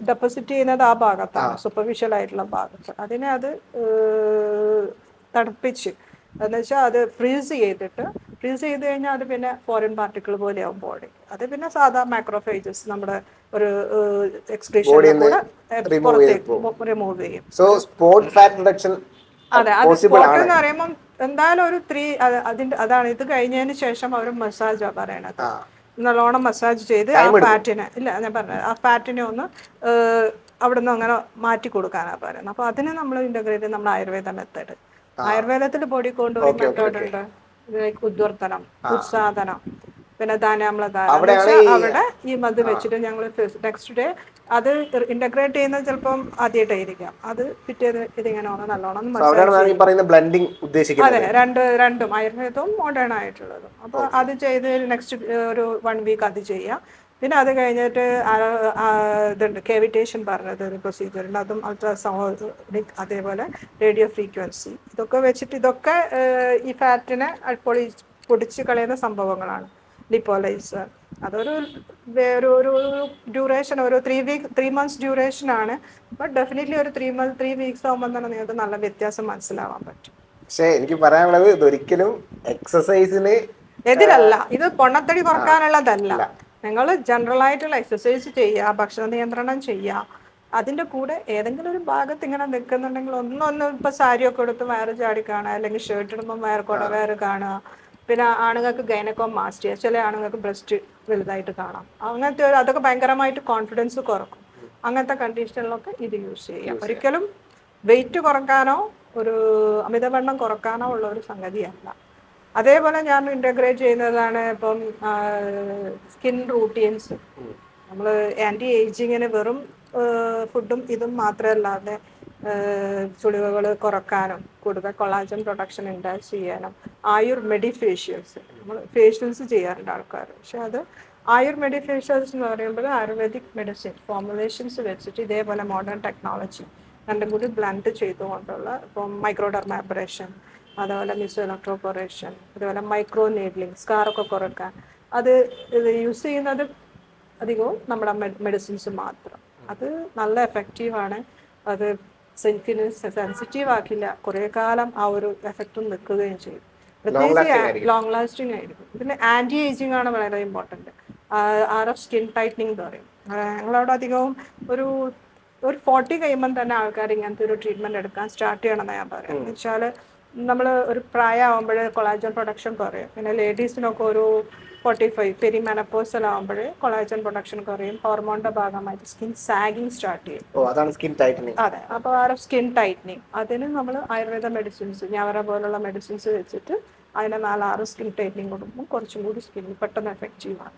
ഡെപ്പോസിറ്റ് ചെയ്യുന്നത് ആ ഭാഗത്താണ്, സൂപ്പർഫിഷ്യൽ ആയിട്ടുള്ള ഭാഗത്ത്. അതിനെ അത് തണുപ്പിച്ച്, എന്ന് വെച്ചാൽ അത് ഫ്രീസ് ചെയ്ത് കഴിഞ്ഞാൽ അത് പിന്നെ ഫോറിൻ പാർട്ടിക്കിൾ പോലെയാവും ബോഡി. അത് പിന്നെ സാധാ മാക്രോഫേജസ് നമ്മുടെ ഒരു എക്സ്ക്രീഷൻ കൂടെ പുറത്തേക്ക് റിമൂവ് ചെയ്യും. അതെ, അത് സ്പോട്ട് എന്ന് പറയുമ്പോൾ എന്തായാലും ഒരു 3 അതാണ്. ഇത് കഴിഞ്ഞതിന് ശേഷം അവർ മസാജാ പറയണത്. നല്ലോണം മസാജ് ചെയ്ത് ആ ഫാറ്റിനെ, ഞാൻ പറഞ്ഞത് ആ ഫാറ്റിനെ ഒന്ന് അവിടെ നിന്ന് അങ്ങനെ മാറ്റി കൊടുക്കാനാണ് പറയുന്നത്. അപ്പോൾ അതിന് നമ്മൾ ഇന്റഗ്രേറ്റ് നമ്മുടെ ആയുർവേദ മെത്തേഡ്. ആയുർവേദത്തിൽ ബോഡി കൊണ്ടുപോയി മെത്തേഡ് ഉണ്ട്, ഉദ്വർത്തനം, ഉത്സാദനം, പിന്നെ ധാന്യാമ്ലധാര. അവിടെ ഈ മത് വെച്ചിട്ട് ഞങ്ങൾ നെക്സ്റ്റ് ഡേ അത് ഇന്റഗ്രേറ്റ് ചെയ്യുന്നത് ചിലപ്പം ആദ്യമായിട്ടായിരിക്കാം. അത് പിറ്റേന്ന് ഇതിങ്ങനെ നല്ലോണം അതെ, രണ്ടും ആയുർവേദവും മോഡേൺ ആയിട്ടുള്ളതും. അപ്പോൾ അത് ചെയ്ത് നെക്സ്റ്റ് ഒരു 1 week അത് ചെയ്യാം. പിന്നെ അത് കഴിഞ്ഞിട്ട് ഇതുണ്ട് കേവിറ്റേഷൻ പറഞ്ഞത് ഒരു പ്രൊസീജിയർ ഉണ്ട്, അതും അൾട്രാസൗണ്ട്, അതേപോലെ റേഡിയോ ഫ്രീക്വൻസി. ഇതൊക്കെ വെച്ചിട്ട് ഇതൊക്കെ ഈ ഫാറ്റിനെ പൊടിച്ച് കളയുന്ന സംഭവങ്ങളാണ്. ലിപ്പോലൈസ് അതൊരു ഒരു ഡ്യൂറേഷൻ, ഒരു 3 months ഡ്യൂറേഷനാണ്. ബട്ട് ഡെഫിനറ്റ്ലി ഒരു 3 വീക്സ് ആകുമ്പോൾ തന്നെ നിങ്ങൾക്ക് നല്ല വ്യത്യാസം മനസ്സിലാവാൻ പറ്റും. പക്ഷെ എനിക്ക് പറയാനുള്ളത് ഇതൊരിക്കലും എക്സസൈസിന് എതിരല്ല, ഇത് പൊണ്ണത്തടി കുറക്കാനുള്ളതല്ല. നിങ്ങൾ ജനറൽ ആയിട്ടുള്ള എക്സസൈസ് ചെയ്യുക, ഭക്ഷണ നിയന്ത്രണം ചെയ്യുക, അതിൻ്റെ കൂടെ ഏതെങ്കിലും ഒരു ഭാഗത്ത് ഇങ്ങനെ നിൽക്കുന്നുണ്ടെങ്കിൽ ഒന്നൊന്ന് ഇപ്പോൾ സാരിയൊക്കെ എടുത്ത് വയറ് ചാടി കാണുക, അല്ലെങ്കിൽ ഷർട്ട് ഇടുമ്പോൾ വയറ് കാണുക. പിന്നെ ആണുങ്ങൾക്ക് ഗൈനക്കോമാസ്റ്റിയ, ചില ആണുങ്ങൾക്ക് ബ്രസ്റ്റ് വലുതായിട്ട് കാണാം. അങ്ങനത്തെ അതൊക്കെ ഭയങ്കരമായിട്ട് കോൺഫിഡൻസ് കുറക്കും. അങ്ങനത്തെ കണ്ടീഷനിലൊക്കെ ഇത് യൂസ് ചെയ്യാം. ഒരിക്കലും വെയിറ്റ് കുറക്കാനോ ഒരു അമിതവണ്ണം കുറക്കാനോ ഉള്ള ഒരു സംഗതിയല്ല. അതേപോലെ ഞാൻ ഇൻ്റഗ്രേറ്റ് ചെയ്യുന്നതാണ് ഇപ്പം സ്കിൻ റൂട്ടീൻസ്. നമ്മൾ ആൻറ്റി ഏജിങ്ങിന് വെറും ഫുഡും ഇതും മാത്രമല്ലാതെ ചുളിവുകൾ കുറക്കാനും കൂടുതൽ കൊളാജൻ പ്രൊഡക്ഷൻ ഇൻഡാക്ട് ചെയ്യാനും മെഡിഫേഷ്യൽസ്, നമ്മൾ ഫേഷ്യൽസ് ചെയ്യാറുണ്ട് ആൾക്കാർ. പക്ഷെ അത് മെഡിഫേഷ്യൽസ് എന്ന് പറയുമ്പോൾ ആയുർവേദിക് മെഡിസിൻ ഫോർമുലേഷൻസ് വെച്ചിട്ട് ഇതേപോലെ മോഡേൺ ടെക്നോളജി രണ്ടും കൂടി ബ്ലെൻഡ് ചെയ്തുകൊണ്ടുള്ള ഇപ്പം മൈക്രോഡർമാബ്രേഷൻ, അതുപോലെ മിസോ ഇലക്ട്രോപൊറേഷൻ, അതുപോലെ മൈക്രോ നീഡ്ലിംഗ്, സ്കാറൊക്കെ കുറക്കാൻ അത് യൂസ് ചെയ്യുന്നത് അധികവും നമ്മുടെ മെഡിസിൻസ് മാത്രം. അത് നല്ല എഫക്റ്റീവാണ്. അത് സ്കിന്നിന് സെൻസിറ്റീവ് ആക്കില്ല, കുറേ കാലം ആ ഒരു എഫക്റ്റും നിൽക്കുകയും ചെയ്യും. പ്രത്യേകിച്ച് ലോങ് ലാസ്റ്റിംഗ് ആയിരിക്കും. പിന്നെ ആൻറ്റി ഏജിങ് ആണ് വളരെ ഇമ്പോർട്ടൻറ്റ്. RF സ്കിൻ ടൈറ്റനിങ് എന്ന് പറയും. ഞങ്ങളവിടെ അധികവും ഒരു 40 കഴിയുമ്പം തന്നെ ആൾക്കാർ ഇങ്ങനത്തെ ഒരു ട്രീറ്റ്മെൻറ്റ് എടുക്കാൻ സ്റ്റാർട്ട് ചെയ്യണമെന്ന് ഞാൻ പറയാം. എന്ന് വെച്ചാൽ നമ്മൾ ഒരു പ്രായമാകുമ്പോൾ കൊളാജൻ പ്രൊഡക്ഷൻ കുറയും. പിന്നെ ലേഡീസിനൊക്കെ ഒരു 45 പെരിമെനപ്പോസലാകുമ്പോൾ കൊളാജൻ പ്രൊഡക്ഷൻ കുറയും. ഹോർമോണിൻ്റെ ഭാഗമായിട്ട് സ്കിൻ സാഗിങ് സ്റ്റാർട്ട് ചെയ്യും. അതാണ് സ്കിൻ ടൈറ്റനിങ്. അതെ, അപ്പോൾ RF സ്കിൻ ടൈറ്റനിങ്, അതിന് നമ്മൾ ആയുർവേദ മെഡിസിൻസ്, ഞവര പോലുള്ള മെഡിസിൻസ് വെച്ചിട്ട് അതിനെ 4-6 സ്കിൻ ടൈറ്റനിങ് കൊടുക്കുമ്പോൾ കുറച്ചും കൂടി സ്കിൻ പെട്ടെന്ന് എഫക്റ്റീവാണ്.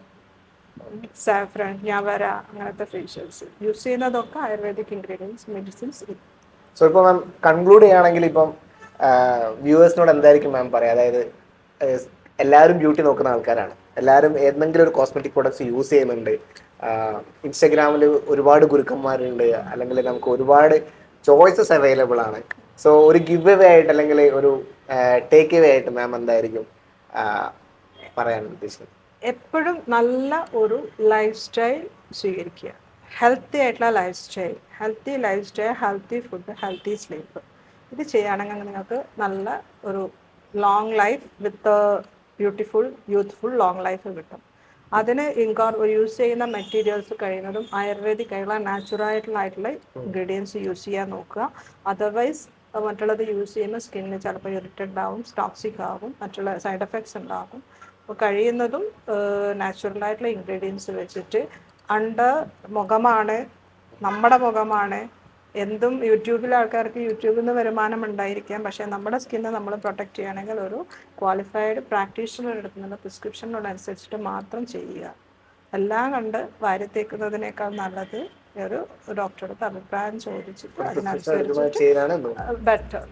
സാഫ്രൻ, ഞവര, അങ്ങനത്തെ ഫേഷ്യൽസ് യൂസ് ചെയ്യുന്നതൊക്കെ ആയുർവേദിക് ഇൻഗ്രീഡിയൻസ് മെഡിസിൻസ്. സോ ഇപ്പോൾ മാം കൺക്ലൂഡ് ചെയ്യുകയാണെങ്കിൽ ഇപ്പം വ്യൂവേഴ്സിനോട് എന്തായിരിക്കും മാം പറയുക? അതായത് എല്ലാവരും ബ്യൂട്ടി നോക്കുന്ന ആൾക്കാരാണ്, എല്ലാവരും ഏതെങ്കിലും ഒരു കോസ്മെറ്റിക് പ്രോഡക്ട്സ് യൂസ് ചെയ്യുന്നുണ്ട്. ഇൻസ്റ്റഗ്രാമിൽ ഒരുപാട് ഗുരുക്കന്മാരുണ്ട്, അല്ലെങ്കിൽ നമുക്ക് ഒരുപാട് ചോയ്സസ് അവൈലബിൾ ആണ്. സോ ഒരു ഗിവ് അവേ ആയിട്ട് അല്ലെങ്കിൽ ഒരു ടേക്ക് അവേ ആയിട്ട് മാം എന്തായിരിക്കും പറയാൻ ഉദ്ദേശിക്കുന്നത്? എപ്പോഴും നല്ല ഒരു ലൈഫ് സ്റ്റൈൽ സ്വീകരിക്കുക. ഹെൽത്തി ആയിട്ടുള്ള life style, healthy food, healthy sleep. ഇത് ചെയ്യുകയാണെങ്കിൽ നിങ്ങൾക്ക് നല്ല ഒരു long life with beautiful youthful long life കിട്ടും. അതിന് യൂസ് ചെയ്യുന്ന മെറ്റീരിയൽസ് കഴിയുന്നതും ആയുർവേദിക് ആയിട്ടുള്ള നാച്ചുറൽ ആയിട്ടുള്ള ഇൻഗ്രീഡിയൻസ് യൂസ് ചെയ്യാൻ നോക്കുക. അതർവൈസ് മറ്റുള്ളത് യൂസ് ചെയ്യുമ്പോൾ സ്കിന്നിന് ചിലപ്പോൾ ഇറിറ്റഡ് ആവും, ടോക്സിക് ആവും, മറ്റുള്ള സൈഡ് എഫക്ട്സ് ഉണ്ടാകും. അപ്പോൾ കഴിയുന്നതും നാച്ചുറലായിട്ടുള്ള ഇൻഗ്രീഡിയൻസ് വെച്ചിട്ട് മുഖമാണ്, നമ്മുടെ മുഖമാണ്. എന്തും യൂട്യൂബിലെ ആൾക്കാർക്ക് യൂട്യൂബിൽ നിന്ന് വരുമാനം ഉണ്ടായിരിക്കാം, പക്ഷേ നമ്മുടെ സ്കിന്ന് നമ്മൾ പ്രൊട്ടക്റ്റ് ചെയ്യുകയാണെങ്കിൽ ഒരു ക്വാളിഫൈഡ് പ്രാക്ടീഷണർ എടുക്കുന്ന പ്രിസ്ക്രിപ്ഷനോടനുസരിച്ചിട്ട് മാത്രം ചെയ്യുക. എല്ലാം കണ്ട് വാരിത്തേക്കുന്നതിനേക്കാൾ നല്ലത് ഒരു ഡോക്ടറുടെ അഭിപ്രായം ചോദിച്ചിട്ട് അതിനനുസരിച്ചിട്ട് ബെറ്റർ.